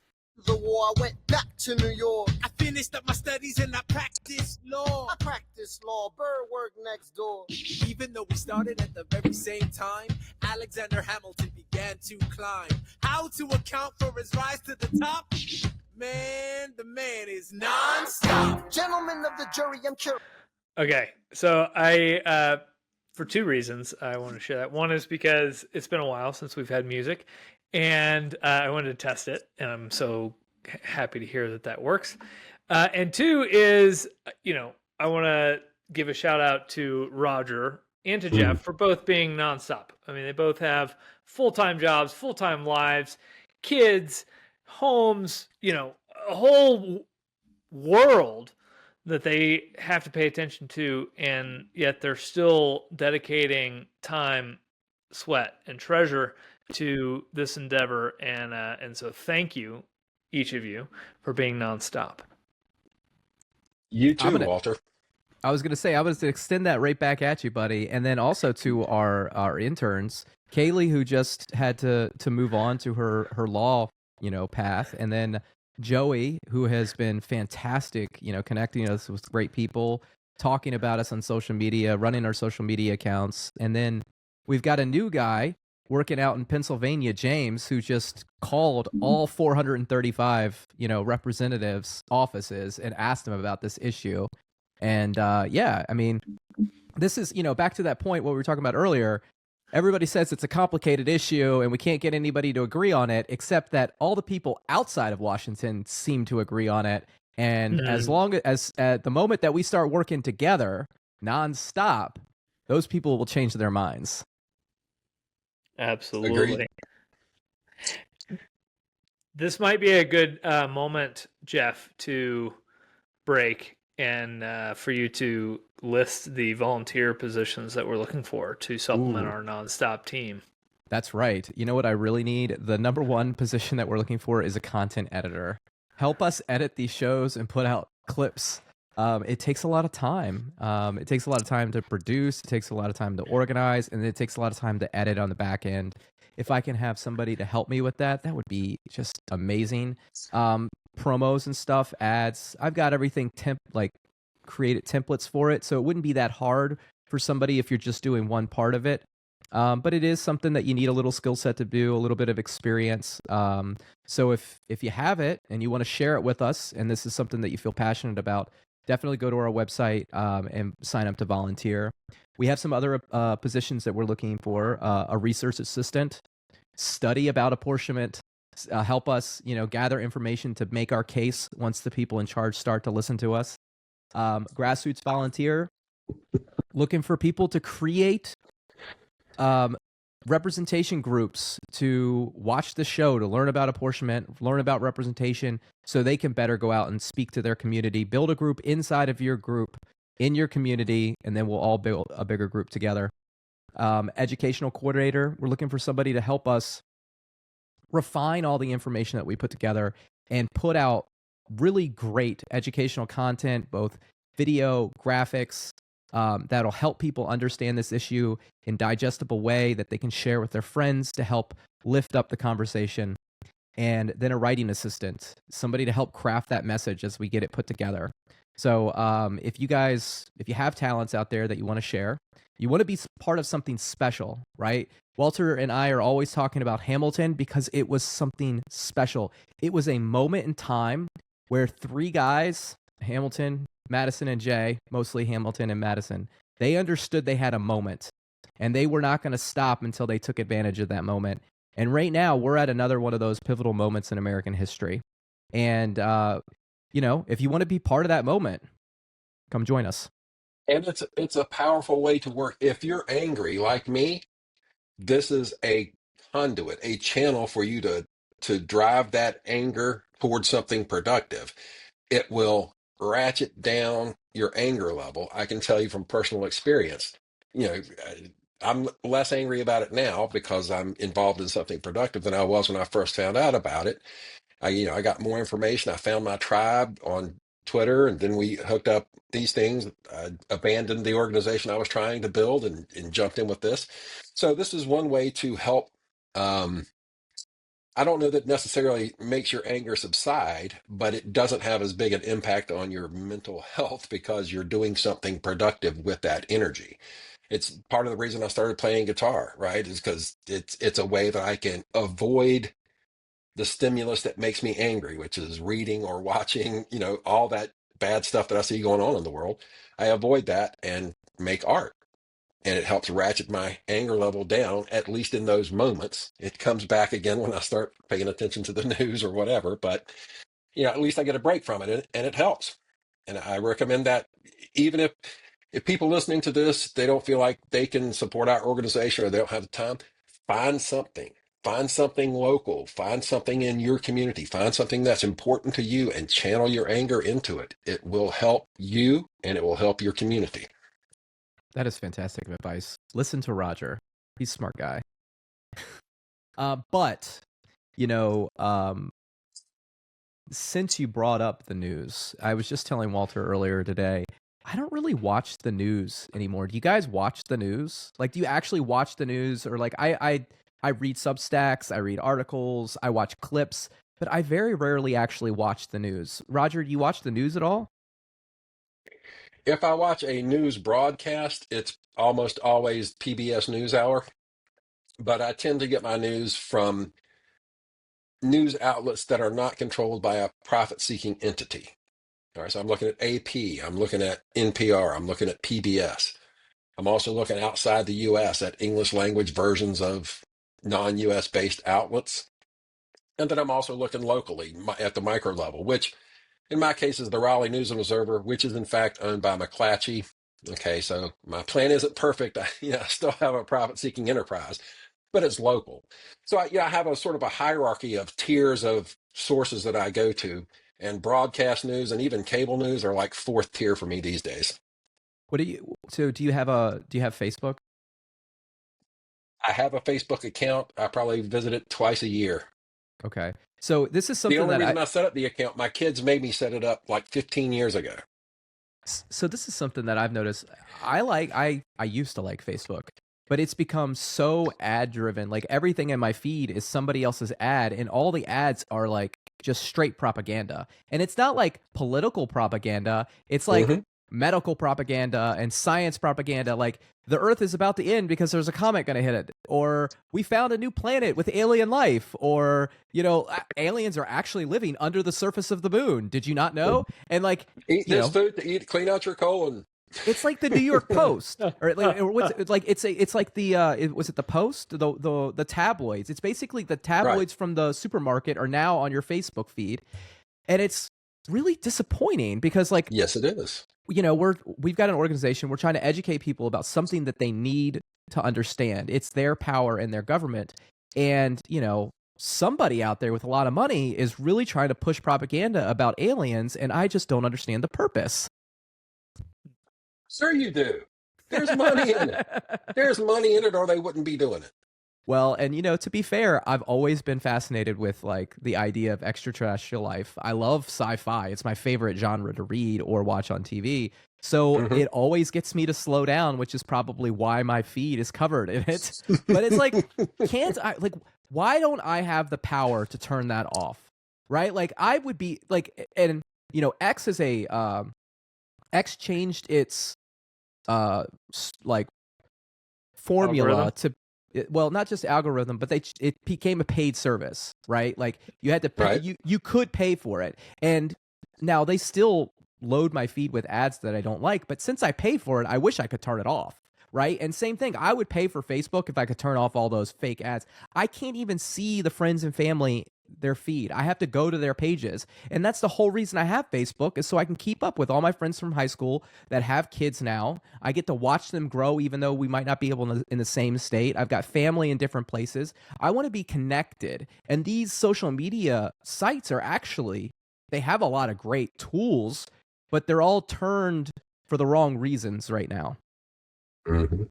Speaker 4: The war, I went back to New York. I finished up my studies and I practiced law. I practiced law, bird work next door. Even though we started at the very same time, Alexander Hamilton began to climb. How to account for his rise to the top? Man, the man is non-stop. Gentlemen of the jury, I'm curious.
Speaker 3: Okay, so I for two reasons I want to share that. One is because it's been a while since we've had music, and I wanted to test it, and I'm so happy to hear that works. And two is, I want to give a shout out to Roger and to Jeff for both being nonstop. I mean, they both have full-time jobs, full-time lives, kids, homes, a whole world that they have to pay attention to, and yet they're still dedicating time, sweat, and treasure to this endeavor. And so thank you, each of you, for being nonstop.
Speaker 2: You too, Walter.
Speaker 1: I was going to say, I was to extend that right back at you, buddy. And then also to our interns, Kaylee, who just had to move on to her law, path. And then Joey, who has been fantastic, connecting us with great people, talking about us on social media, running our social media accounts. And then we've got a new guy working out in Pennsylvania, James, who just called all 435, representatives' offices and asked them about this issue. And yeah, I mean, this is, back to that point what we were talking about earlier. Everybody says it's a complicated issue and we can't get anybody to agree on it, except that all the people outside of Washington seem to agree on it. And as long as at the moment that we start working together nonstop, those people will change their minds.
Speaker 3: Absolutely.
Speaker 2: Agreed.
Speaker 3: This might be a good moment, Jeff, to break and for you to list the volunteer positions that we're looking for to supplement our nonstop team.
Speaker 1: That's right. You know what I really need? The number one position that we're looking for is a content editor. Help us edit these shows and put out clips. It takes a lot of time. It takes a lot of time to produce. It takes a lot of time to organize, and it takes a lot of time to edit on the back end. If I can have somebody to help me with that, that would be just amazing. Promos and stuff, ads. I've got everything created templates for it, so it wouldn't be that hard for somebody if you're just doing one part of it. But it is something that you need a little skill set to do, a little bit of experience. So if you have it and you want to share it with us, and this is something that you feel passionate about, definitely go to our website and sign up to volunteer. We have some other positions that we're looking for: a research assistant, study about apportionment, help us, gather information to make our case once the people in charge start to listen to us. Grassroots volunteer, looking for people to create representation groups to watch the show, to learn about apportionment, learn about representation, so they can better go out and speak to their community. Build a group inside of your group in your community, and then we'll all build a bigger group together. Educational coordinator, we're looking for somebody to help us refine all the information that we put together and put out really great educational content, both video, graphics, that'll help people understand this issue in digestible way that they can share with their friends to help lift up the conversation. And then a writing assistant, somebody to help craft that message as we get it put together. So if you have talents out there that you want to share, you want to be part of something special, right? Walter and I are always talking about Hamilton because it was something special. It was a moment in time where three guys, Hamilton, Madison, and Jay, mostly Hamilton and Madison, they understood they had a moment, and they were not going to stop until they took advantage of that moment. And right now, we're at another one of those pivotal moments in American history. And, if you want to be part of that moment, come join us.
Speaker 2: And it's a powerful way to work. If you're angry like me, this is a conduit, a channel for you to drive that anger towards something productive. It will ratchet down your anger level. I can tell you from personal experience. I'm less angry about it now because I'm involved in something productive than I was when I first found out about it. I got more information. I found my tribe on Twitter, and then we hooked up these things. I abandoned the organization I was trying to build and jumped in with this. So this is one way to help. I don't know that necessarily makes your anger subside, but it doesn't have as big an impact on your mental health because you're doing something productive with that energy. It's part of the reason I started playing guitar, right? Is because it's a way that I can avoid the stimulus that makes me angry, which is reading or watching, all that bad stuff that I see going on in the world. I avoid that and make art. And it helps ratchet my anger level down, at least in those moments. It comes back again when I start paying attention to the news or whatever. But, at least I get a break from it, and it helps. And I recommend that even if people listening to this, they don't feel like they can support our organization or they don't have the time, find something. Find something local, find something in your community, find something that's important to you and channel your anger into it. It will help you and it will help your community.
Speaker 1: That is fantastic advice. Listen to Roger. He's a smart guy. But, since you brought up the news, I was just telling Walter earlier today, I don't really watch the news anymore. Do you guys watch the news? Like, do you actually watch the news? Or like, I read Substacks, I read articles, I watch clips, but I very rarely actually watch the news. Roger, do you watch the news at all?
Speaker 2: If I watch a news broadcast, it's almost always PBS NewsHour, but I tend to get my news from news outlets that are not controlled by a profit-seeking entity. All right, so I'm looking at AP, I'm looking at NPR, I'm looking at PBS. I'm also looking outside the U.S. at English language versions of non-U.S. based outlets. And then I'm also looking locally at the micro level, which in my case is the Raleigh News and Observer, which is in fact owned by McClatchy. Okay, so my plan isn't perfect. I still have a profit-seeking enterprise, but it's local. So I have a sort of a hierarchy of tiers of sources that I go to, and broadcast news and even cable news are like fourth tier for me these days.
Speaker 1: Do you have Facebook?
Speaker 2: I have a Facebook account. I probably visit it twice a year.
Speaker 1: Okay. So this is something
Speaker 2: the only reason I set up the account, my kids made me set it up like 15 years ago.
Speaker 1: So this is something that I've noticed. I used to like Facebook, but it's become so ad driven. Like everything in my feed is somebody else's ad, and all the ads are like just straight propaganda. And it's not like political propaganda. It's like medical propaganda and science propaganda, like the Earth is about to end because there's a comet going to hit it, or we found a new planet with alien life, or aliens are actually living under the surface of the moon. Did you not know? And like
Speaker 2: eat this food to eat, clean out your colon.
Speaker 1: It's like the New York Post, or what's it's like? It's like the was it the Post, the tabloids? It's basically the tabloids from the supermarket are now on your Facebook feed, and it's really disappointing because, like,
Speaker 2: Yes, it is.
Speaker 1: you know, we've got an organization. We're trying to educate people about something that they need to understand. It's their power and their government, and you know, somebody out there with a lot of money is really trying to push propaganda about aliens, and I just don't understand the purpose.
Speaker 2: Sure you do. There's money in it. There's money in it, or they wouldn't be doing it.
Speaker 1: Well, and you know, to be fair, I've always been fascinated with like the idea of extraterrestrial life. I love sci-fi. It's my favorite genre to read or watch on TV. So it always gets me to slow down, which is probably why my feed is covered in it. But it's like, why don't I have the power to turn that off? Right? Like I would be like, and you know, X changed its like formula
Speaker 3: Algorithm?
Speaker 1: well, not just algorithm, but it became a paid service, right? Like you had to pay,
Speaker 2: Right.
Speaker 1: you could pay for it, and now they still load my feed with ads that I don't like. But since I pay for it, I wish I could turn it off, right? And same thing, I would pay for Facebook if I could turn off all those fake ads. I can't even see the friends and family their feed. I have to go to their pages, and that's the whole reason I have Facebook, is so I can keep up with all my friends from high school that have kids now. I get to watch them grow, even though we might not be able to in the same state. I've got family in different places. I want to be connected, and these social media sites are actually, they have a lot of great tools, but they're all turned for the wrong reasons right now.
Speaker 2: Mm-hmm.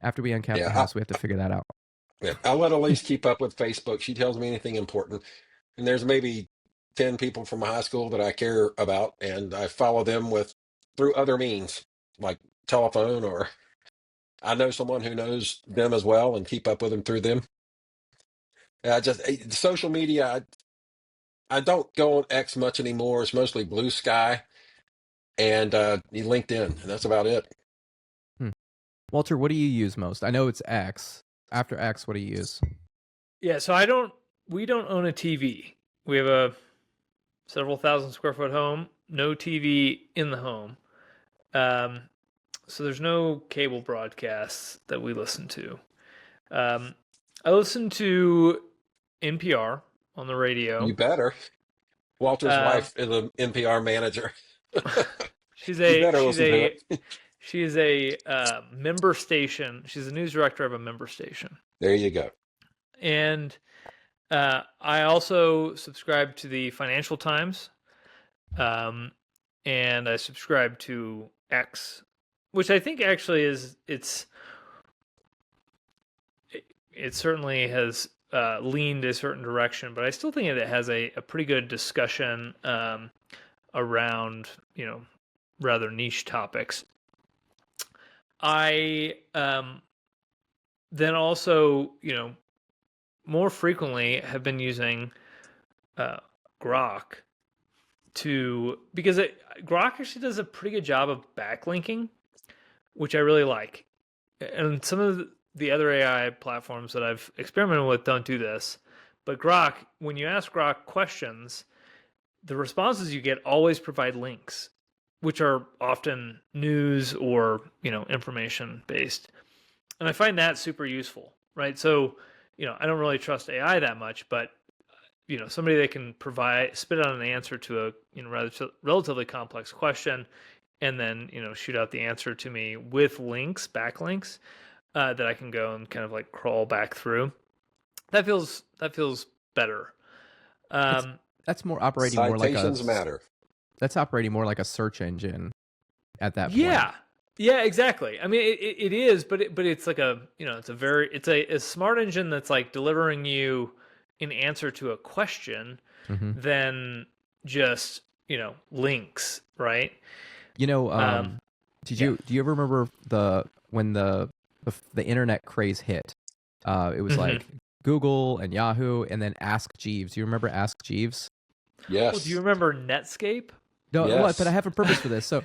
Speaker 1: After we uncap
Speaker 2: Yeah,
Speaker 1: the house, we have to figure that out.
Speaker 2: Yeah, I let Elise keep up with Facebook. She tells me anything important, and there's maybe 10 people from high school that I care about, and I follow them through other means, like telephone, or I know someone who knows them as well and keep up with them through them. Social media. I don't go on X much anymore. It's mostly Blue Sky and LinkedIn, and that's about it.
Speaker 1: Walter, what do you use most? I know it's X. After X, what do you use?
Speaker 3: Yeah, so we don't own a TV. We have a several thousand square foot home, no TV in the home. So there's no cable broadcasts that we listen to. I listen to NPR on the radio.
Speaker 2: You better. Walter's wife is an NPR manager.
Speaker 3: She's
Speaker 2: You better listen to it.
Speaker 3: she is a member station. She's the news director of a member station.
Speaker 2: There you go.
Speaker 3: And I also subscribe to the Financial Times, and I subscribe to X, which I think actually it certainly has leaned a certain direction, but I still think it has a pretty good discussion around, you know, rather niche topics. I then also, you know, more frequently have been using Grok because Grok actually does a pretty good job of backlinking, which I really like. And some of the other AI platforms that I've experimented with don't do this. But Grok, when you ask Grok questions, the responses you get always provide links, which are often news or, you know, information based. And I find that super useful, right? So, you know, I don't really trust AI that much, but, you know, somebody that can spit out an answer to a, you know, relatively complex question, and then, you know, shoot out the answer to me with links, backlinks, that I can go and kind of like crawl back through. That feels better.
Speaker 1: That's more operating more like
Speaker 2: Citations matter.
Speaker 1: That's operating more like a search engine at that point.
Speaker 3: Yeah, exactly. I mean, it is, but it's like a, you know, it's a smart engine that's like delivering you an answer to a question, than just, you know, links, right?
Speaker 1: You know, do you ever remember when the internet craze hit? It was like Google and Yahoo, and then Ask Jeeves. Do you remember Ask Jeeves?
Speaker 2: Yes.
Speaker 3: Well, do you remember Netscape?
Speaker 1: No,
Speaker 2: Yes.
Speaker 1: what? But I have a purpose for this. So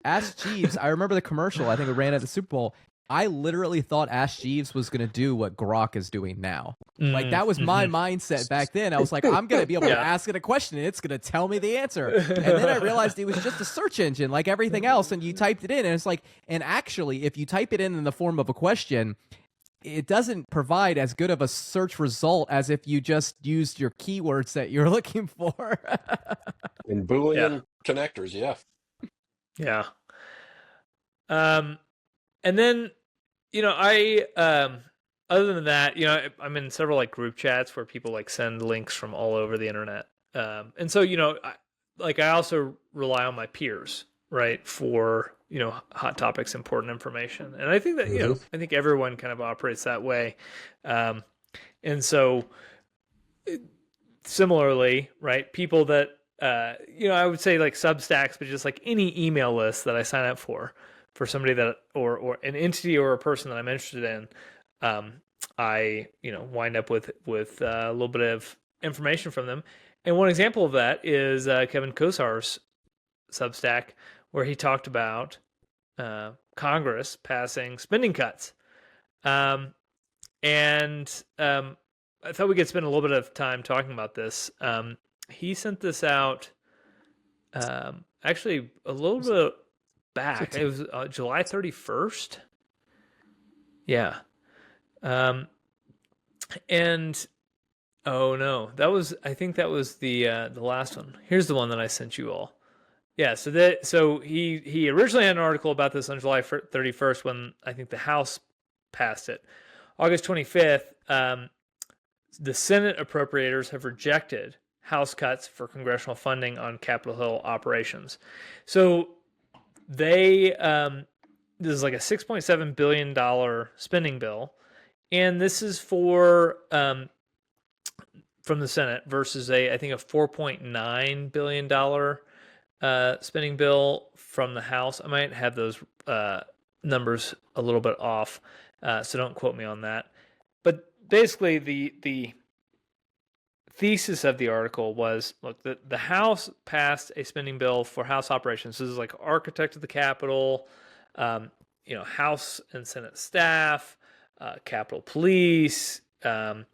Speaker 1: Ask Jeeves. I remember the commercial. I think it ran at the Super Bowl, I literally thought Ash Jeeves was going to do what Grok is doing now. Like, that was my mindset back then. I was like, I'm going to be able to ask it a question and it's going to tell me the answer. And then I realized it was just a search engine like everything else. And you typed it in and it's like, and actually, if you type it in the form of a question, it doesn't provide as good of a search result as if you just used your keywords that you're looking for.
Speaker 2: And Boolean connectors, yeah.
Speaker 3: Yeah. And then, I other than that, I'm in several like group chats where people like send links from all over the internet. And so, I also rely on my peers, right, for, hot topics, important information. And I think that, I think everyone kind of operates that way. And so similarly, right, people that, I would say like Substacks, but just like any email list that I sign up for somebody that, or an entity or a person that I'm interested in, I, wind up with a little bit of information from them. And one example of that is Kevin Kosar's Substack, where he talked about Congress passing spending cuts. And I thought we could spend a little bit of time talking about this. He sent this out actually a little bit back. It was July 31st. Yeah. And oh no, I think that was the last one. Here's the one that I sent you all. Yeah, so he originally had an article about this on July 31st when I think the House passed it. August 25th, the Senate appropriators have rejected House cuts for congressional funding on Capitol Hill operations. So they this is like a $6.7 billion spending bill, and this is for from the Senate versus I think a $4.9 billion spending bill from the House. I might have those numbers a little bit off, so don't quote me on that. But basically, the thesis of the article was, look, the House passed a spending bill for House operations. This is like architect of the Capitol, House and Senate staff, Capitol Police, the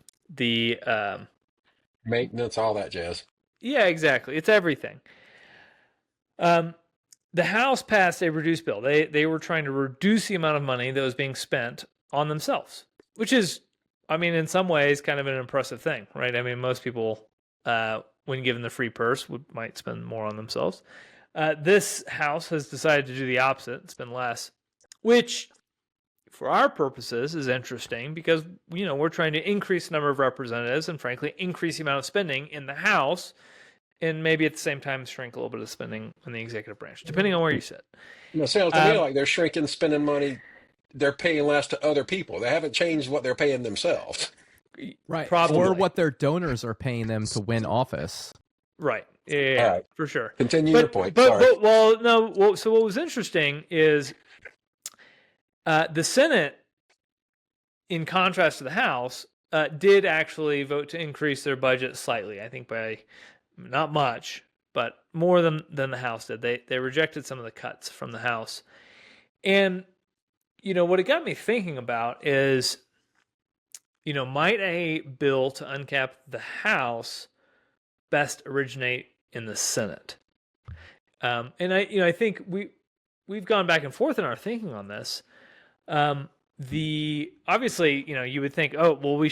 Speaker 2: maintenance, all that jazz.
Speaker 3: Yeah, exactly. It's everything. The House passed a reduced bill. They were trying to reduce the amount of money that was being spent on themselves, which is, I mean, in some ways, kind of an impressive thing, right? I mean, most people, when given the free purse, might spend more on themselves. This House has decided to do the opposite, spend less, which, for our purposes, is interesting because, we're trying to increase the number of representatives and, frankly, increase the amount of spending in the House, and maybe at the same time shrink a little bit of spending in the executive branch, depending on where you sit.
Speaker 2: It sounds to me like they're shrinking spending money. They're paying less to other people. They haven't changed what they're paying themselves.
Speaker 1: Right.
Speaker 3: Probably.
Speaker 1: Or what their donors are paying them to win office.
Speaker 3: Right. Yeah,
Speaker 2: right.
Speaker 3: For sure.
Speaker 2: Continue your point.
Speaker 3: So what was interesting is the Senate, in contrast to the House, did actually vote to increase their budget slightly. I think by not much, but more than the House did. They rejected some of the cuts from the House. And what it got me thinking about is, might a bill to uncap the House best originate in the Senate? And I think we've gone back and forth in our thinking on this. Obviously, you would think, oh, well,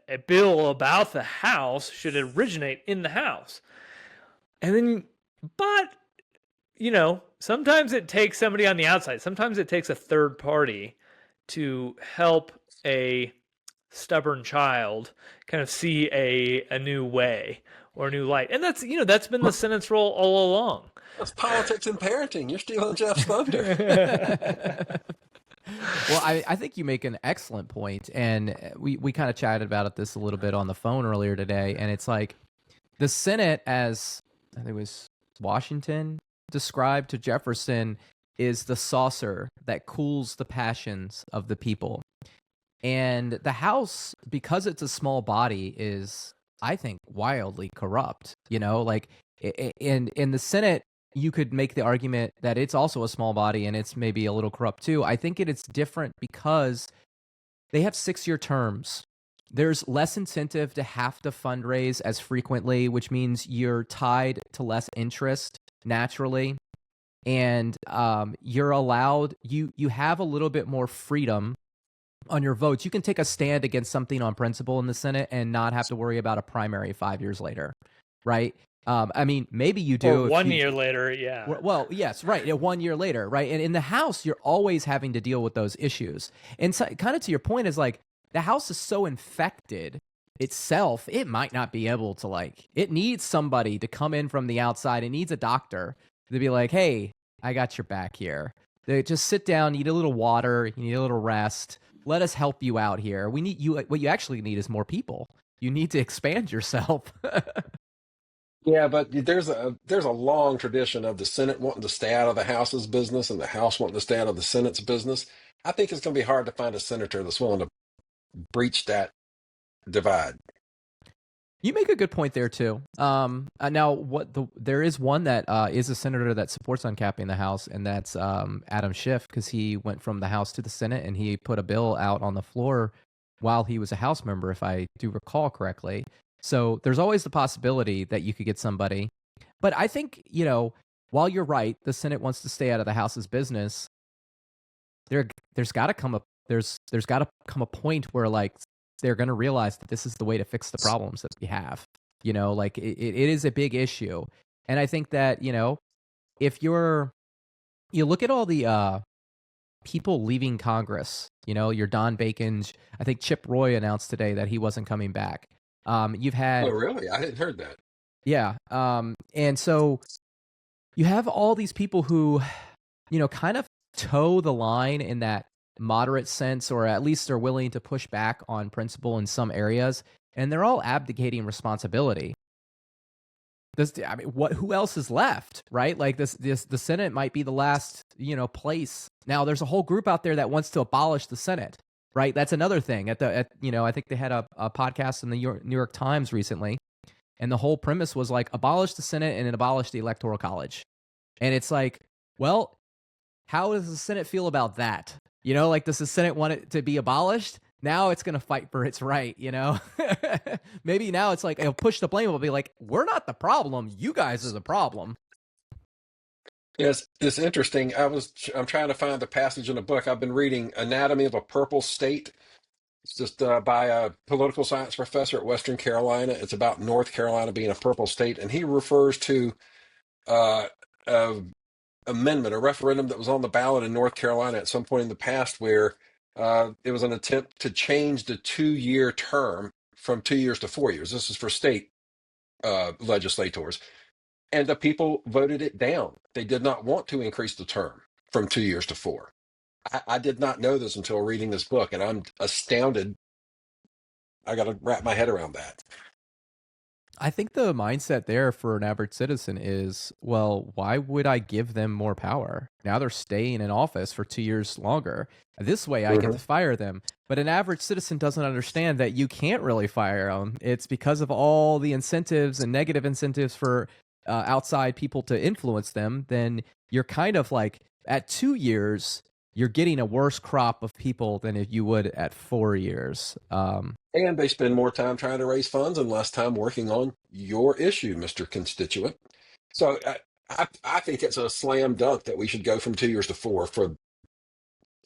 Speaker 3: a bill about the House should originate in the House. And then, but, sometimes it takes somebody on the outside. Sometimes it takes a third party to help a stubborn child kind of see a new way or a new light. And that's been the Senate's role all along.
Speaker 2: That's politics and parenting. You're stealing Jeff's thunder.
Speaker 1: Well, I think you make an excellent point, and we kind of chatted about this a little bit on the phone earlier today, and it's like the Senate, as I think it was Washington described to Jefferson, is the saucer that cools the passions of the people. And the House, because it's a small body, is, I think, wildly corrupt. Like in the Senate, you could make the argument that it's also a small body and it's maybe a little corrupt too. I think it's different because they have 6-year terms. There's less incentive to have to fundraise as frequently, which means you're tied to less interest naturally. And you're allowed, you have a little bit more freedom on your votes. You can take a stand against something on principle in the Senate and not have to worry about a primary 5 years later, right? I mean, maybe you do.
Speaker 3: Or 1 year later, yeah.
Speaker 1: Well, yes, right. 1 year later, right? And in the House, you're always having to deal with those issues. And so, kind of to your point is like, the House is so infected itself, it might not be able to it needs somebody to come in from the outside. It needs a doctor to be like, hey, I got your back here. They just sit down, need a little water, you need a little rest. Let us help you out here. We need you. What you actually need is more people. You need to expand yourself.
Speaker 2: Yeah, but there's a long tradition of the Senate wanting to stay out of the House's business and the House wanting to stay out of the Senate's business. I think it's going to be hard to find a senator that's willing to breach that divide.
Speaker 1: You make a good point there too. Now, there is one that is a senator that supports uncapping the House, and that's Adam Schiff, because he went from the House to the Senate and he put a bill out on the floor while he was a House member, if I do recall correctly. So there's always the possibility that you could get somebody. But I think, while you're right, the Senate wants to stay out of the House's business. There's got to come a point where they're going to realize that this is the way to fix the problems that we have. It is a big issue. And I think that, if you look at all the people leaving Congress, your Don Bacon's, I think Chip Roy announced today that he wasn't coming back. You've had...
Speaker 2: Oh, really? I hadn't heard that.
Speaker 1: Yeah. And so you have all these people who, kind of toe the line in that moderate sense, or at least are willing to push back on principle in some areas, and they're all abdicating responsibility. Who else is left, right? The Senate might be the last, place. Now there's a whole group out there that wants to abolish the Senate, right? That's another thing. I think they had a podcast in the New York Times recently, and the whole premise was abolish the Senate and then abolish the Electoral College. And it's well, how does the Senate feel about that? Does the Senate want it to be abolished? Now it's going to fight for its right, Maybe now it's it'll push the blame. It'll be we're not the problem. You guys are the problem.
Speaker 2: Yes, it's interesting. I'm trying to find the passage in the book. I've been reading Anatomy of a Purple State. It's just by a political science professor at Western Carolina. It's about North Carolina being a purple state. And he refers to a amendment, a referendum that was on the ballot in North Carolina at some point in the past, where it was an attempt to change the 2-year term from 2 years to 4 years. This is for state legislators. And the people voted it down. They did not want to increase the term from 2 years to 4. I did not know this until reading this book, and I'm astounded. I got to wrap my head around that.
Speaker 1: I think the mindset there for an average citizen is, well, why would I give them more power? Now they're staying in office for 2 years longer. This way I get to fire them. But an average citizen doesn't understand that you can't really fire them. It's because of all the incentives and negative incentives for outside people to influence them. Then you're kind of at 2 years, you're getting a worse crop of people than if you would at 4 years.
Speaker 2: And they spend more time trying to raise funds and less time working on your issue, Mr. Constituent. So I think it's a slam dunk that we should go from 2 years to 4 for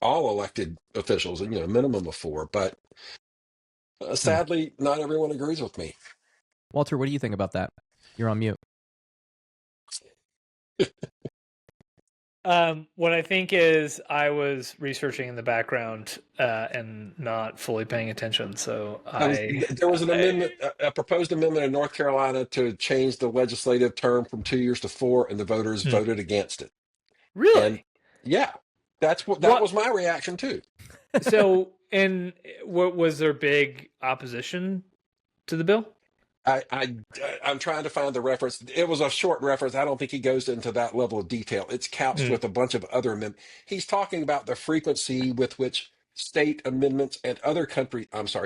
Speaker 2: all elected officials, and a minimum of 4. But sadly, not everyone agrees with me.
Speaker 1: Walter, what do you think about that? You're on mute.
Speaker 3: What I think is I was researching in the background and not fully paying attention. So
Speaker 2: there was an amendment, a proposed amendment in North Carolina to change the legislative term from 2 years to 4, and the voters voted against it.
Speaker 3: Really?
Speaker 2: And yeah, that was my reaction too.
Speaker 3: So, and what was there big opposition to the bill?
Speaker 2: I'm trying to find the reference. It was a short reference. I don't think he goes into that level of detail. It's couched with a bunch of other amendments. He's talking about the frequency with which state amendments and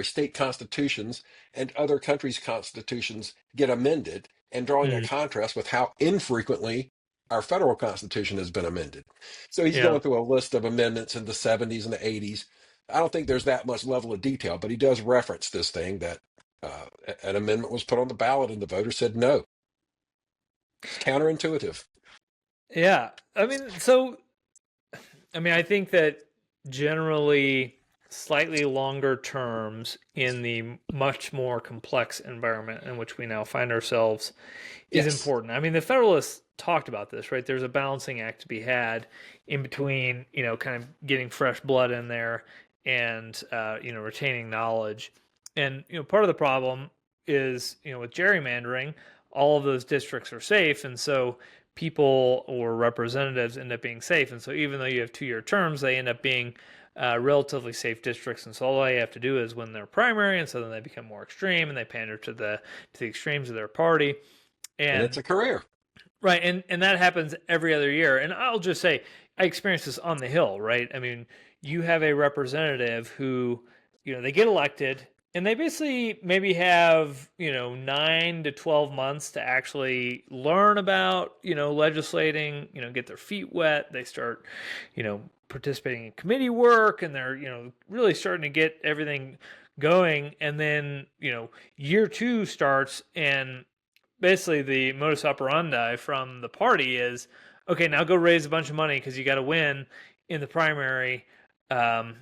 Speaker 2: state constitutions and other countries' constitutions get amended, and drawing a contrast with how infrequently our federal constitution has been amended. So he's
Speaker 3: Yeah.
Speaker 2: going through a list of amendments in the 70s and the 80s. I don't think there's that much level of detail, but he does reference this thing that an amendment was put on the ballot and the voters said no. It's counterintuitive.
Speaker 3: Yeah. I think that generally slightly longer terms in the much more complex environment in which we now find ourselves is
Speaker 2: Yes.
Speaker 3: important. I mean, the Federalists talked about this, right? There's a balancing act to be had in between, kind of getting fresh blood in there and, retaining knowledge. And, part of the problem is, with gerrymandering, all of those districts are safe. And so people or representatives end up being safe. And so even though you have 2-year terms, they end up being relatively safe districts. And so all they have to do is win their primary. And so then they become more extreme and they pander to the extremes of their party.
Speaker 2: And it's a career.
Speaker 3: Right, and that happens every other year. And I'll just say, I experienced this on the Hill, right? I mean, you have a representative who, they get elected, and they basically maybe have, 9 to 12 months to actually learn about, legislating, get their feet wet. They start, participating in committee work, and they're, really starting to get everything going. And then, year 2 starts, and basically the modus operandi from the party is, okay, now go raise a bunch of money because you got to win in the primary, and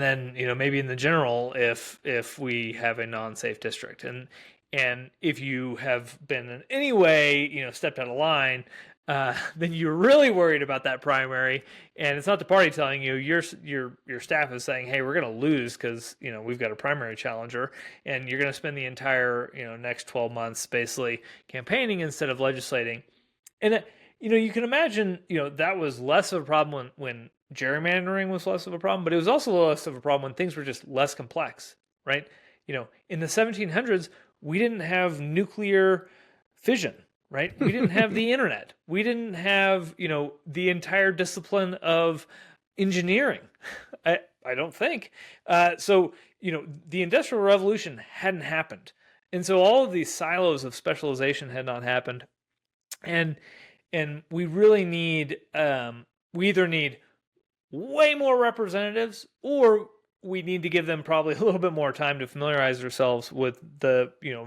Speaker 3: then maybe in the general if we have a non-safe district, and if you have been in any way stepped out of line, then you're really worried about that primary, and it's not the party telling you. Your staff is saying, hey, we're going to lose because we've got a primary challenger, and you're going to spend the entire next 12 months basically campaigning instead of legislating. And you can imagine that was less of a problem when gerrymandering was less of a problem, but it was also less of a problem when things were just less complex, right? In the 1700s, we didn't have nuclear fission. Right? We didn't have the internet. We didn't have, the entire discipline of engineering. I don't think. So, the Industrial Revolution hadn't happened. And so all of these silos of specialization had not happened. And we really need, we either need way more representatives, or we need to give them probably a little bit more time to familiarize themselves with the, the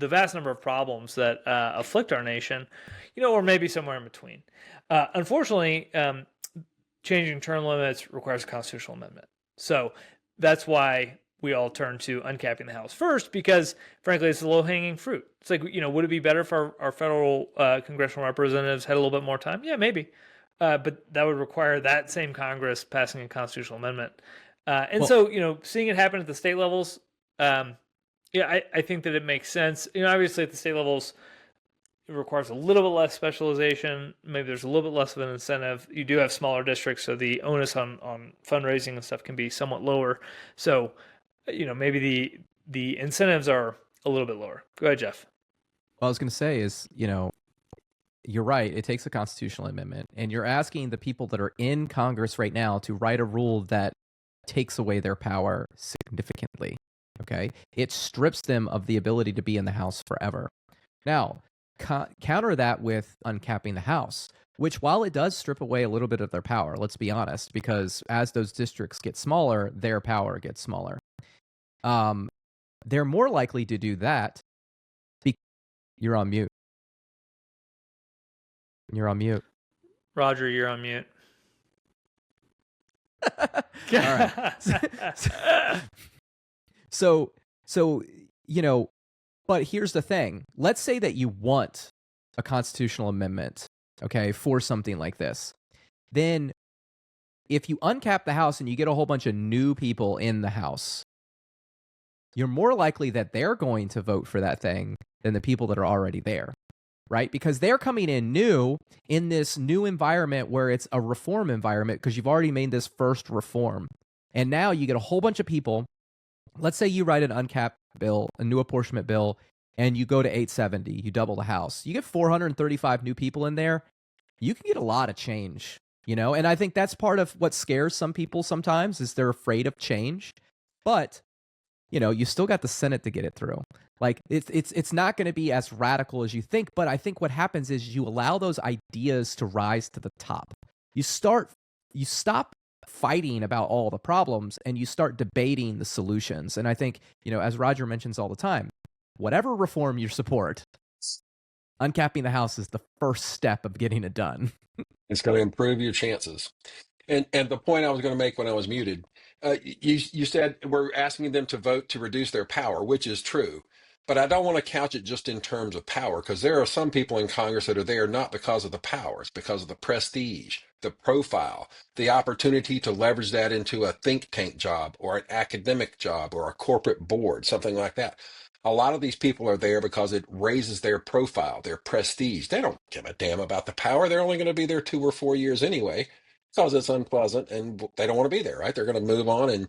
Speaker 3: vast number of problems that afflict our nation, or maybe somewhere in between. Unfortunately, changing term limits requires a constitutional amendment. So that's why we all turn to uncapping the House first, because frankly, it's the low-hanging fruit. It's like, would it be better if our federal congressional representatives had a little bit more time? Yeah, maybe. But that would require that same Congress passing a constitutional amendment. So, seeing it happen at the state levels, yeah, I think that it makes sense. Obviously at the state levels, it requires a little bit less specialization. Maybe there's a little bit less of an incentive. You do have smaller districts, so the onus on fundraising and stuff can be somewhat lower. So, maybe the incentives are a little bit lower. Go ahead, Jeff.
Speaker 1: What I was going to say is, you're right. It takes a constitutional amendment, and you're asking the people that are in Congress right now to write a rule that takes away their power significantly. Okay, it strips them of the ability to be in the House forever. Now, counter that with uncapping the House, which, while it does strip away a little bit of their power, let's be honest, because as those districts get smaller, their power gets smaller. They're more likely to do that. You're on mute. You're on mute.
Speaker 3: Roger, you're on mute.
Speaker 1: All right. So, but here's the thing. Let's say that you want a constitutional amendment, okay, for something like this. Then if you uncap the House and you get a whole bunch of new people in the House, you're more likely that they're going to vote for that thing than the people that are already there, right? Because they're coming in new in this new environment where it's a reform environment because you've already made this first reform. And now you get a whole bunch of people. Let's say you write an uncapped bill, a new apportionment bill, and you go to 870, you double the House. You get 435 new people in there. You can get a lot of change, And I think that's part of what scares some people sometimes is they're afraid of change. But you still got the Senate to get it through. Like it's not going to be as radical as you think, but I think what happens is you allow those ideas to rise to the top. You stop fighting about all the problems and you start debating the solutions. And I think, as Roger mentions all the time, whatever reform you support, uncapping the House is the first step of getting it done.
Speaker 2: It's going to improve your chances. And the point I was going to make when I was muted, you said we're asking them to vote to reduce their power, which is true. But I don't want to couch it just in terms of power, because there are some people in Congress that are there not because of the power, it's because of the prestige, the profile, the opportunity to leverage that into a think tank job or an academic job or a corporate board, something like that. A lot of these people are there because it raises their profile, their prestige. They don't give a damn about the power. They're only going to be there 2 or 4 years anyway because it's unpleasant and they don't want to be there, right? They're going to move on and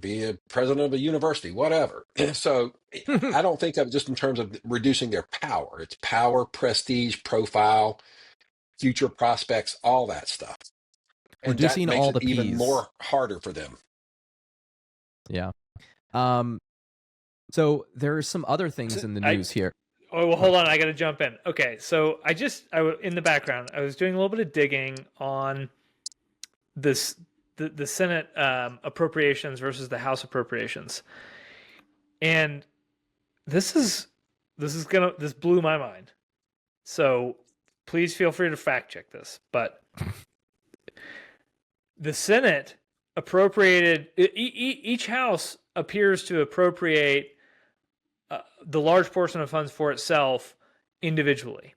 Speaker 2: be a president of a university, whatever. So I don't think of it just in terms of reducing their power. It's power, prestige, profile, future prospects, all that stuff. And
Speaker 1: Reducing
Speaker 2: that makes
Speaker 1: all
Speaker 2: it
Speaker 1: the
Speaker 2: even
Speaker 1: Ps.
Speaker 2: more harder for them.
Speaker 1: Yeah. So there are some other things in the news here.
Speaker 3: Oh, well, hold on. I got to jump in. Okay. So in the background, I was doing a little bit of digging on this, the Senate appropriations versus the House appropriations. And this blew my mind. So please feel free to fact check this, but the Senate appropriated, each house appears to appropriate the large portion of funds for itself individually.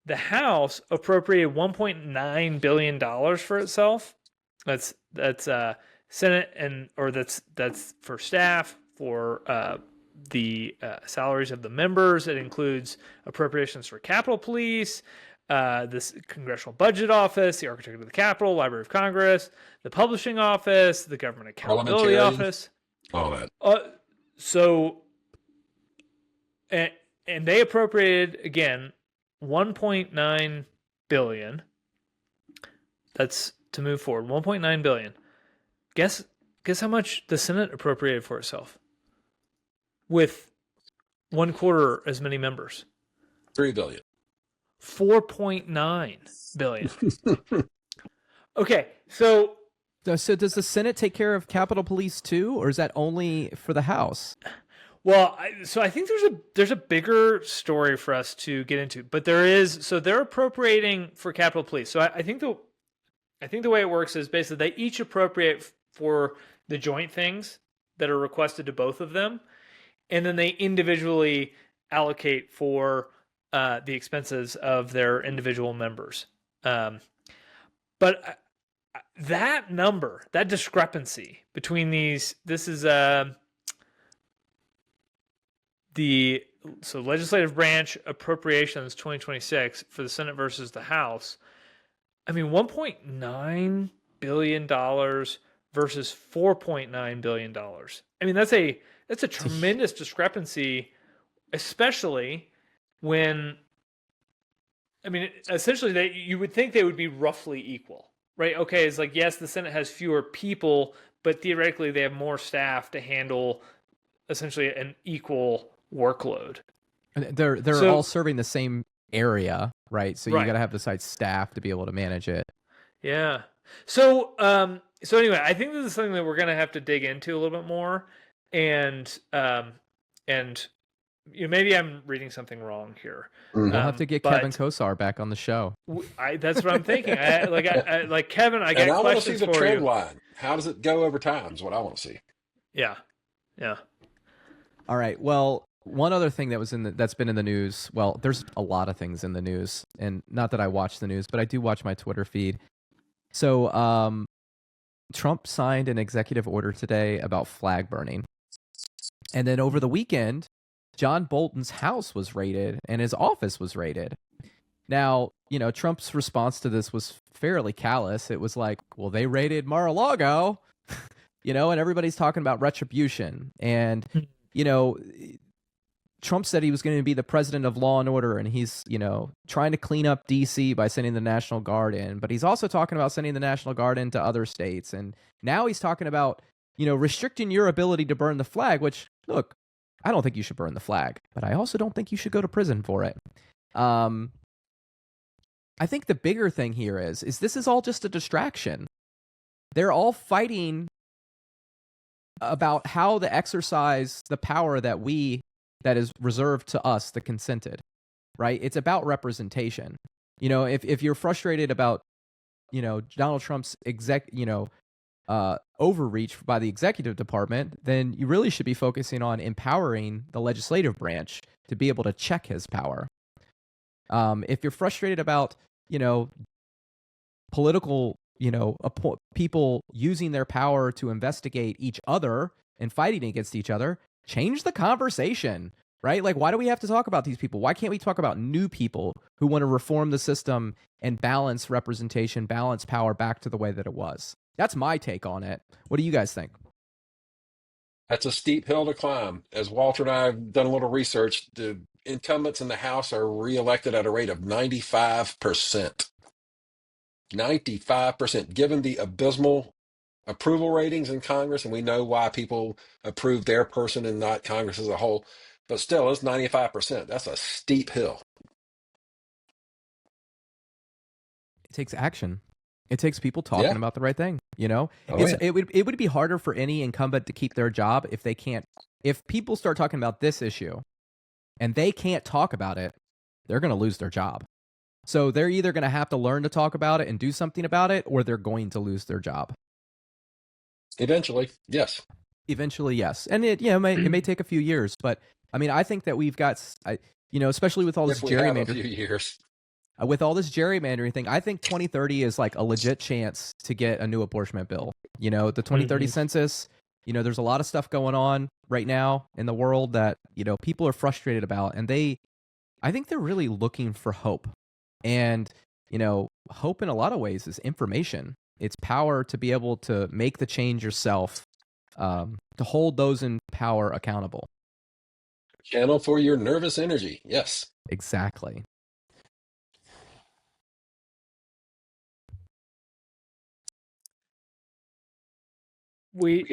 Speaker 3: The House appropriated $1.9 billion for itself. That's Senate that's for staff, for the salaries of the members. It includes appropriations for Capitol Police, this Congressional Budget Office, the Architect of the Capitol, Library of Congress, the Publishing Office, the Government Accountability Office.
Speaker 2: All that.
Speaker 3: And they appropriated, again, $1.9 billion. That's to move forward. $1.9 billion. Guess how much the Senate appropriated for itself? With 1/4 as many members.
Speaker 2: $3 billion.
Speaker 3: $4.9 billion. Okay, so
Speaker 1: does the Senate take care of Capitol Police too, or is that only for the House?
Speaker 3: Well, I think there's a bigger story for us to get into, but they're appropriating for Capitol Police. So I think the way it works is basically they each appropriate for the joint things that are requested to both of them, and then they individually allocate for the expenses of their individual members. But that number, that discrepancy between these, this is so legislative branch appropriations 2026 for the Senate versus the House. I mean, $1.9 billion versus $4.9 billion. I mean, that's a tremendous discrepancy, especially when, I mean, essentially you would think they would be roughly equal, right? Okay, it's like, yes, the Senate has fewer people, but theoretically they have more staff to handle essentially an equal workload.
Speaker 1: They're all serving the same area, right? So you got to have the site staff to be able to manage it.
Speaker 3: Yeah. So anyway, I think this is something that we're going to have to dig into a little bit more, and maybe I'm reading something wrong here.
Speaker 1: We'll have to get Kevin Kosar back on the show.
Speaker 3: That's what I'm thinking. Like Kevin, I got questions for you.
Speaker 2: And I want to see the trend line. How does it go over time is what I want to see.
Speaker 3: Yeah.
Speaker 1: All right. Well, one other thing that's been in the news. Well, there's a lot of things in the news, and not that I watch the news, but I do watch my Twitter feed. So, Trump signed an executive order today about flag burning, and then over the weekend, John Bolton's house was raided and his office was raided. Now, Trump's response to this was fairly callous. It was like, well, they raided Mar-a-Lago, and everybody's talking about retribution. And, Trump said he was going to be the president of law and order, and he's, trying to clean up D.C. by sending the National Guard in. But he's also talking about sending the National Guard into other states. And now he's talking about restricting your ability to burn the flag, which, look, I don't think you should burn the flag, but I also don't think you should go to prison for it. I think the bigger thing here is this is all just a distraction. They're all fighting about how to exercise the power that is reserved to us, the consented, right? It's about representation. If you're frustrated about, Donald Trump's overreach by the executive department, then you really should be focusing on empowering the legislative branch to be able to check his power. If you're frustrated about, political, people using their power to investigate each other and fighting against each other, change the conversation, right? Like, why do we have to talk about these people? Why can't we talk about new people who want to reform the system and balance representation, balance power back to the way that it was? That's my take on it. What do you guys think?
Speaker 2: That's a steep hill to climb. As Walter and I have done a little research, the incumbents in the House are reelected at a rate of 95%. 95%, given the abysmal approval ratings in Congress, and we know why people approve their person and not Congress as a whole, but still, it's 95%. That's a steep hill.
Speaker 1: It takes action. It takes people talking about the right thing. It would be harder for any incumbent to keep their job if people start talking about this issue and they can't talk about it, they're going to lose their job. So they're either going to have to learn to talk about it and do something about it, or they're going to lose their job.
Speaker 2: Eventually, yes.
Speaker 1: Eventually, yes. And it may take a few years, but I mean, I think that we've got, especially with all this gerrymandering.
Speaker 2: A few years.
Speaker 1: With all this gerrymandering thing, I think 2030 is like a legit chance to get a new apportionment bill. The 2030 census, there's a lot of stuff going on right now in the world that, people are frustrated about. And I think they're really looking for hope. And, hope in a lot of ways is information. It's power to be able to make the change yourself, to hold those in power accountable.
Speaker 2: Channel for your nervous energy. Yes.
Speaker 1: Exactly.
Speaker 3: The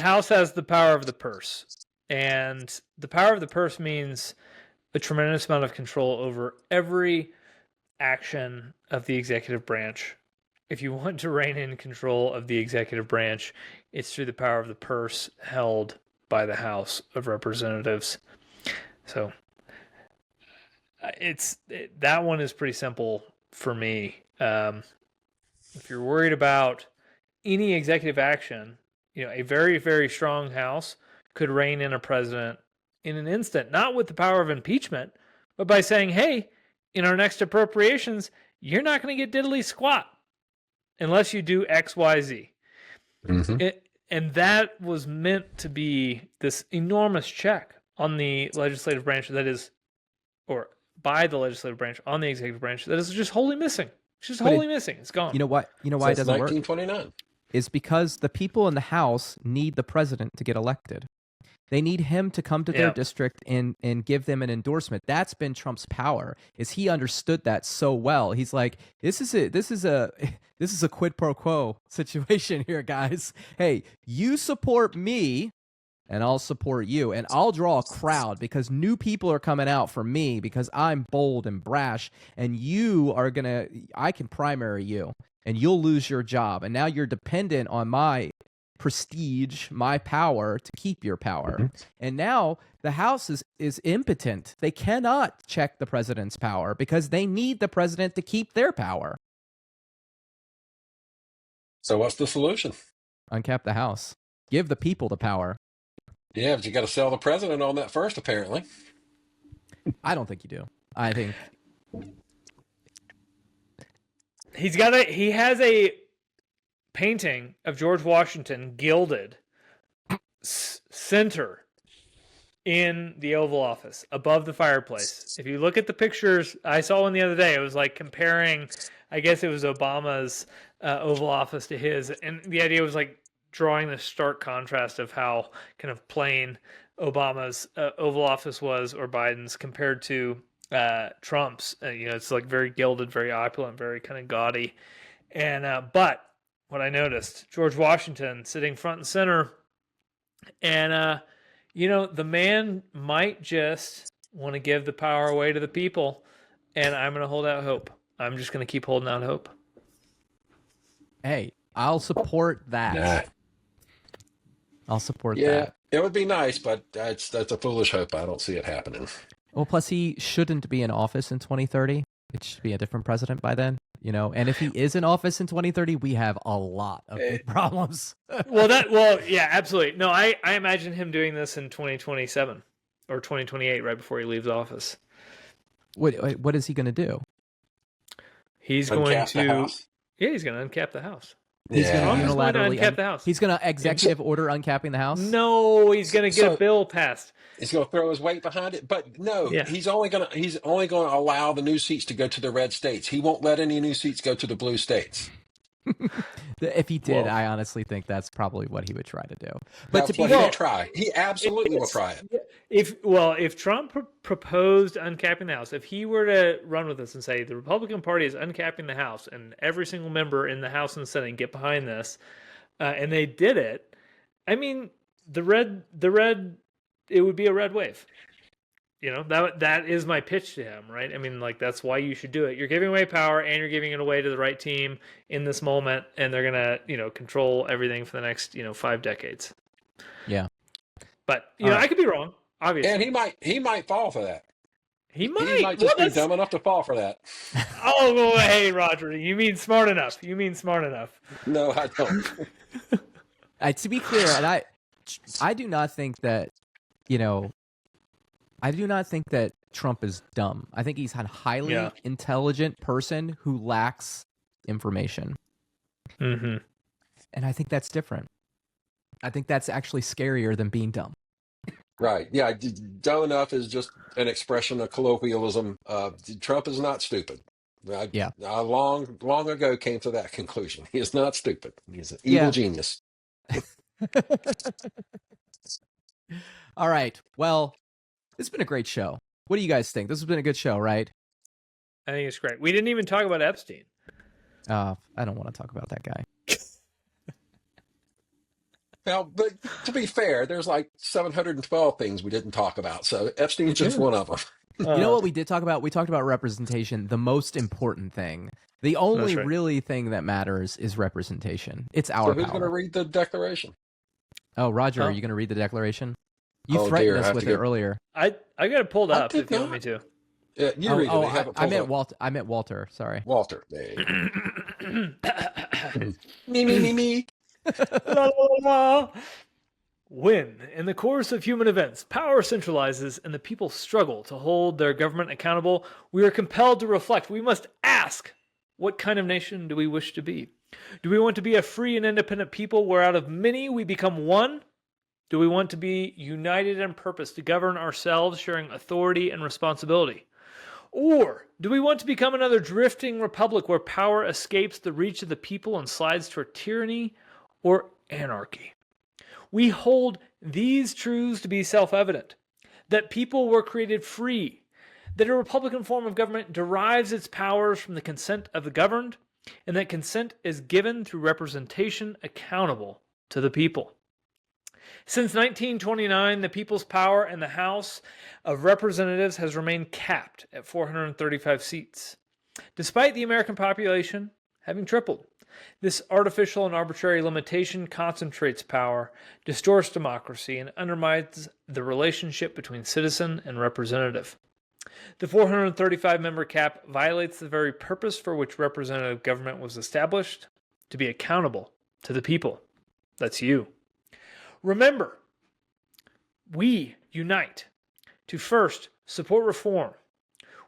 Speaker 3: House has the power of the purse, and the power of the purse means a tremendous amount of control over every action of the executive branch. If you want to rein in control of the executive branch, it's through the power of the purse held by the House of Representatives. So that one is pretty simple for me. If you're worried about any executive action, a very, very strong House could rein in a president in an instant, not with the power of impeachment, but by saying, hey, in our next appropriations, you're not going to get diddly squat unless you do X, Y, Z.
Speaker 2: Mm-hmm.
Speaker 3: And that was meant to be this enormous check on the legislative branch or by the legislative branch on the executive branch that is just wholly missing. It's just wholly missing. It's gone.
Speaker 1: You know why it doesn't work?
Speaker 2: 1929.
Speaker 1: Is because the people in the House need the president to get elected. They need him to come to their district and give them an endorsement. That's been Trump's power. Is he understood that so well? He's like, this is a quid pro quo situation here, guys. Hey, you support me and I'll support you, and I'll draw a crowd because new people are coming out for me because I'm bold and brash, and I can primary you and you'll lose your job. And now you're dependent on my prestige, my power to keep your power. Mm-hmm. And now the House is impotent. They cannot check the president's power because they need the president to keep their power.
Speaker 2: So what's the solution?
Speaker 1: Uncap the House. Give the people the power.
Speaker 2: Yeah, but you got to sell the president on that first, apparently.
Speaker 1: I don't think you do. I think
Speaker 3: he has a painting of George Washington gilded center in the Oval Office above the fireplace. If you look at the pictures, I saw one the other day. It was like comparing, I guess it was Obama's Oval Office to his, and the idea was like drawing the stark contrast of how kind of plain Obama's Oval Office was, or Biden's, compared to Trump's. It's like very gilded, very opulent, very kind of gaudy. And but what I noticed. George Washington sitting front and center. And, the man might just want to give the power away to the people. And I'm going to hold out hope. I'm just going to keep holding out hope.
Speaker 1: Hey, I'll support that.
Speaker 2: Nah.
Speaker 1: I'll support
Speaker 2: Yeah,
Speaker 1: that.
Speaker 2: it would be nice, but that's a foolish hope. I don't see it happening.
Speaker 1: Well, plus he shouldn't be in office in 2030. It should be a different president by then, And if he is in office in 2030, we have a lot of big problems.
Speaker 3: Yeah, absolutely. No, I imagine him doing this in 2027 or 2028, right before he leaves office.
Speaker 1: What is he going to do?
Speaker 3: He's
Speaker 2: Uncap
Speaker 3: going
Speaker 2: the
Speaker 3: to,
Speaker 2: House?
Speaker 3: Yeah, he's going to uncap the House.
Speaker 1: He's
Speaker 2: Yeah.
Speaker 1: going to
Speaker 3: He's going to
Speaker 1: unilaterally
Speaker 3: uncap the House.
Speaker 1: He's going to executive order uncapping the House.
Speaker 3: No, he's going to get a bill passed.
Speaker 2: He's going to throw his weight behind it, but no,
Speaker 3: Yeah.
Speaker 2: he's only going to allow the new seats to go to the red states. He won't let any new seats go to the blue states.
Speaker 1: If he did,
Speaker 2: Well,
Speaker 1: I honestly think that's probably what he would try to do.
Speaker 2: But he will try. He absolutely will try it.
Speaker 3: If Trump proposed uncapping the House, if he were to run with this and say the Republican Party is uncapping the House and every single member in the House and the Senate get behind this, and they did it, I mean, it would be a red wave. That is my pitch to him, right? I mean, that's why you should do it. You're giving away power and you're giving it away to the right team in this moment, and they're gonna, control everything for the next, 5 decades.
Speaker 1: Yeah.
Speaker 3: But I could be wrong, obviously.
Speaker 2: And he might fall for that.
Speaker 3: He might.
Speaker 2: He might just be dumb enough to fall for that.
Speaker 3: Oh, hey, Roger, you mean smart enough?
Speaker 2: No, I don't.
Speaker 1: To be clear, and I do not think that, I do not think that Trump is dumb. I think he's a highly intelligent person who lacks information.
Speaker 3: Mm-hmm.
Speaker 1: And I think that's different. I think that's actually scarier than being dumb.
Speaker 2: Right. Yeah. Dumb enough is just an expression of colloquialism. Trump is not stupid. I long ago came to that conclusion. He is not stupid. He's an evil genius.
Speaker 1: All right. Well, it's been a great show. What do you guys think? This has been a good show, right?
Speaker 3: I think it's great. We didn't even talk about Epstein.
Speaker 1: I don't want to talk about that guy.
Speaker 2: Well, but to be fair, there's like 712 things we didn't talk about. So Epstein's just one of them.
Speaker 1: You know what we did talk about? We talked about representation, the most important thing. The only really thing that matters is representation. It's our
Speaker 2: So who's
Speaker 1: power.
Speaker 2: going to read the Declaration?
Speaker 1: Oh, Roger, are you going to read the Declaration? You threatened us with it earlier.
Speaker 3: I got it pulled up if you want me to.
Speaker 2: Yeah, you read it. They have it
Speaker 1: I
Speaker 2: pulled
Speaker 1: meant
Speaker 2: up.
Speaker 1: I meant Walter. Sorry.
Speaker 2: Walter. There you go. Me.
Speaker 3: La, la, la. When, in the course of human events, power centralizes and the people struggle to hold their government accountable, we are compelled to reflect. We must ask, what kind of nation do we wish to be? Do we want to be a free and independent people where out of many we become one? Do we want to be united in purpose to govern ourselves, sharing authority and responsibility? Or do we want to become another drifting republic where power escapes the reach of the people and slides toward tyranny or anarchy? We hold these truths to be self-evident, that people were created free, that a republican form of government derives its powers from the consent of the governed, and that consent is given through representation accountable to the people. Since 1929, the people's power in the House of Representatives has remained capped at 435 seats, despite the American population having tripled. This artificial and arbitrary limitation concentrates power, distorts democracy, and undermines the relationship between citizen and representative. The 435-member cap violates the very purpose for which representative government was established, to be accountable to the people. That's you. Remember, we unite to first support reform.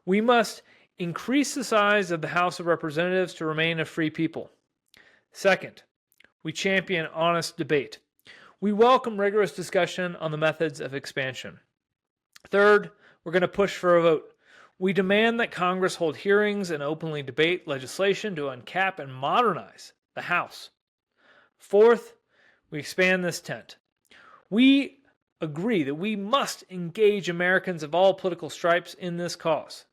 Speaker 3: We must increase the size of the House of Representatives to remain a free people. Second, we champion honest debate. We welcome rigorous discussion on the methods of expansion. Third, we're going to push for a vote. We demand that Congress hold hearings and openly debate legislation to uncap and modernize the House. Fourth, we expand this tent. We agree that we must engage Americans of all political stripes in this cause.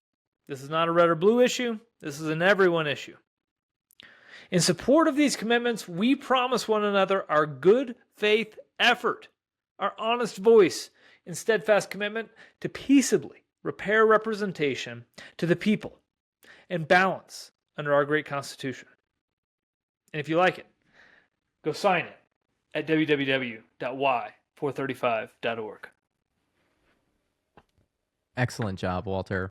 Speaker 3: This is not a red or blue issue. This is an everyone issue. In support of these commitments, we promise one another our good faith effort, our honest voice, and steadfast commitment to peaceably repair representation to the people and balance under our great Constitution. And if you like it, go sign it at www.y435.org.
Speaker 1: Excellent job, Walter.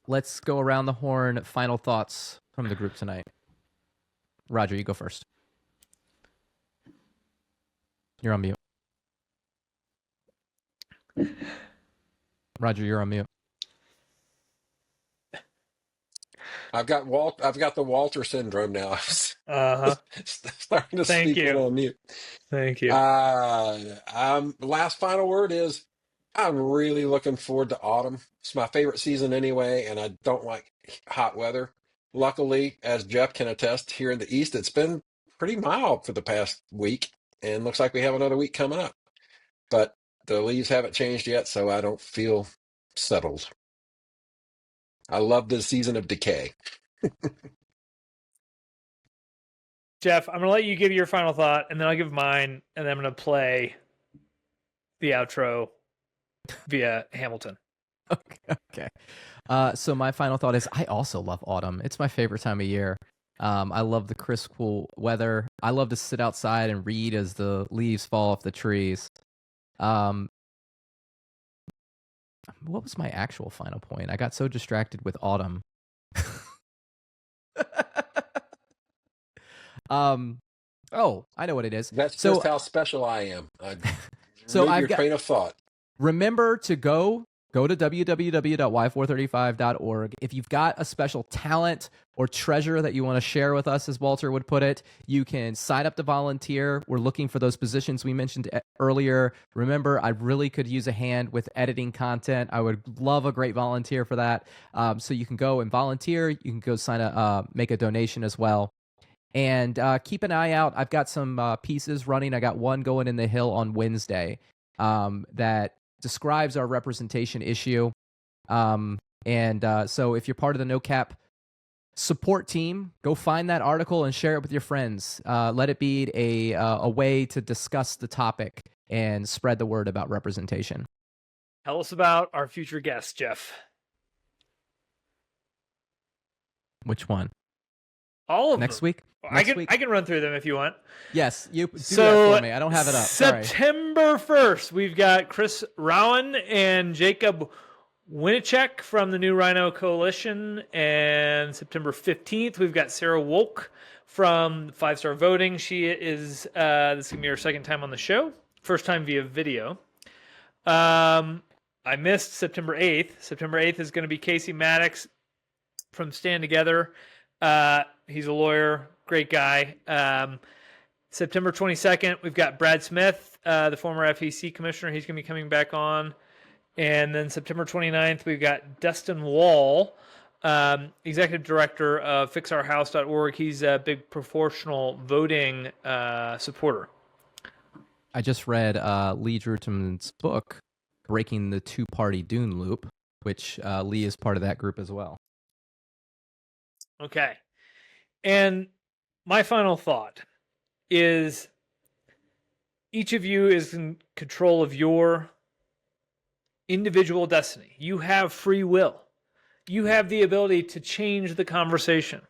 Speaker 1: Let's go around the horn. Final thoughts from the group tonight. Roger, you go first. You're on mute. Roger, you're on mute.
Speaker 2: I've got the Walter syndrome now.
Speaker 3: Uh-huh.
Speaker 2: Starting to
Speaker 3: Thank
Speaker 2: speak
Speaker 3: you.
Speaker 2: when on mute.
Speaker 3: Thank you.
Speaker 2: Last final word is I'm really looking forward to autumn. It's my favorite season anyway, and I don't like hot weather. Luckily, as Jeff can attest, here in the East, it's been pretty mild for the past week, and looks like we have another week coming up. But the leaves haven't changed yet, so I don't feel settled. I love the season of decay.
Speaker 3: Jeff, I'm going to let you give your final thought, and then I'll give mine, and then I'm going to play the outro via Hamilton.
Speaker 1: Okay. So my final thought is I also love autumn. It's my favorite time of year. I love the crisp, cool weather. I love to sit outside and read as the leaves fall off the trees. What was my actual final point? I got so distracted with autumn. Oh, I know what it is.
Speaker 2: That's
Speaker 1: So-
Speaker 2: just how special I am.
Speaker 1: So
Speaker 2: Read
Speaker 1: I've
Speaker 2: your
Speaker 1: got-
Speaker 2: train of thought.
Speaker 1: Remember to go to www.y435.org. If you've got a special talent or treasure that you want to share with us, as Walter would put it, you can sign up to volunteer. We're looking for those positions we mentioned earlier. Remember, I really could use a hand with editing content. I would love a great volunteer for that. So you can go and volunteer. You can go sign up, make a donation as well. And keep an eye out. I've got some pieces running. I got one going in the Hill on Wednesday that describes our representation issue. So if you're part of the No Cap support team, go find that article and share it with your friends. Let it be a way to discuss the topic and spread the word about representation.
Speaker 3: Tell us about our future guests, Jeff.
Speaker 1: Which one?
Speaker 3: All of
Speaker 1: Next
Speaker 3: them.
Speaker 1: week?
Speaker 3: I can run through them if you want.
Speaker 1: Yes, you do
Speaker 3: So,
Speaker 1: that for me. I don't have it up. Sorry.
Speaker 3: September 1st, we've got Chris Rowan and Jacob Winnicek from the New Rhino Coalition. And September 15th, we've got Sarah Wolk from 5 Star Voting. She is, this is going to be her second time on the show. First time via video. I missed September 8th. September 8th is going to be Casey Maddox from Stand Together. He's a lawyer, great guy. September 22nd, we've got Brad Smith, the former FEC commissioner. He's going to be coming back on. And then September 29th, we've got Dustin Wall, executive director of fixourhouse.org. He's a big proportional voting supporter.
Speaker 1: I just read Lee Drutman's book, Breaking the Two-Party Dune Loop, which Lee is part of that group as well.
Speaker 3: Okay. And my final thought is each of you is in control of your individual destiny. You have free will. You have the ability to change the conversation.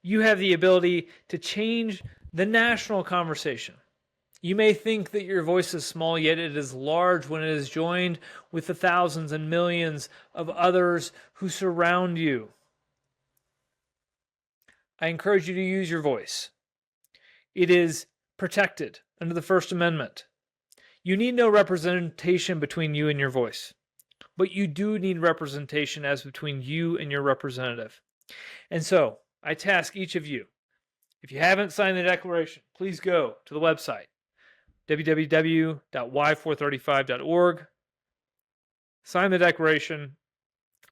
Speaker 3: You have the ability to change the national conversation. You may think that your voice is small, yet it is large when it is joined with the thousands and millions of others who surround you. I encourage you to use your voice. It is protected under the First Amendment. You need no representation between you and your voice, but you do need representation as between you and your representative. And so I task each of you, if you haven't signed the declaration, please go to the website, www.y435.org. Sign the declaration.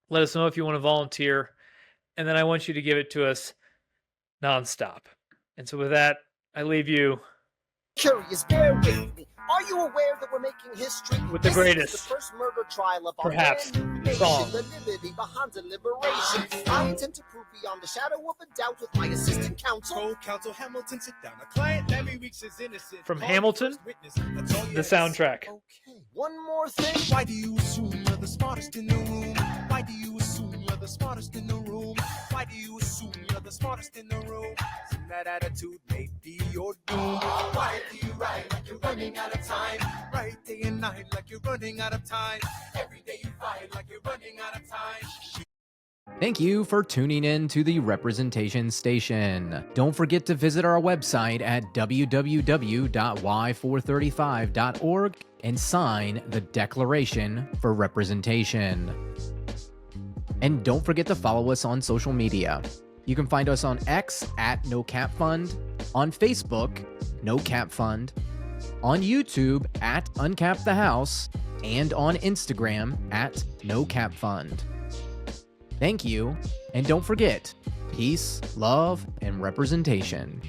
Speaker 3: Let us know if you want to volunteer. And then I want you to give it to us nonstop. And so with that, I leave you.
Speaker 4: Curious, bear with me. Are you aware that we're making history?
Speaker 3: With the
Speaker 4: This
Speaker 3: greatest,
Speaker 4: is the first murder trial of our
Speaker 3: perhaps,
Speaker 4: brand new
Speaker 3: song.
Speaker 4: nation, the liberty behind deliberation. I intend to prove beyond the shadow of a doubt with my assistant counsel.
Speaker 5: Co-counsel Hamilton, sit down. A client Larry Weeks is innocent.
Speaker 3: From
Speaker 5: Call
Speaker 3: Hamilton,
Speaker 5: first witness. That's all you
Speaker 3: the
Speaker 5: have to say.
Speaker 3: soundtrack.
Speaker 4: Okay, one more thing.
Speaker 5: Why do you assume you're the smartest in the room? Why do you assume you're the smartest in the room? Why do you assume you're the smartest in the room? And that attitude may be your doom. Why do you write like you're running out of time? Write day and night like you're running out of time. Every day you fight like you're running out of time.
Speaker 1: Thank you for tuning in to the Representation Station. Don't forget to visit our website at www.y435.org and sign the Declaration for Representation. And don't forget to follow us on social media. You can find us on X at NoCapFund, on Facebook, NoCapFund, on YouTube at Uncap the House, and on Instagram at NoCapFund. Thank you, and don't forget, peace, love, and representation.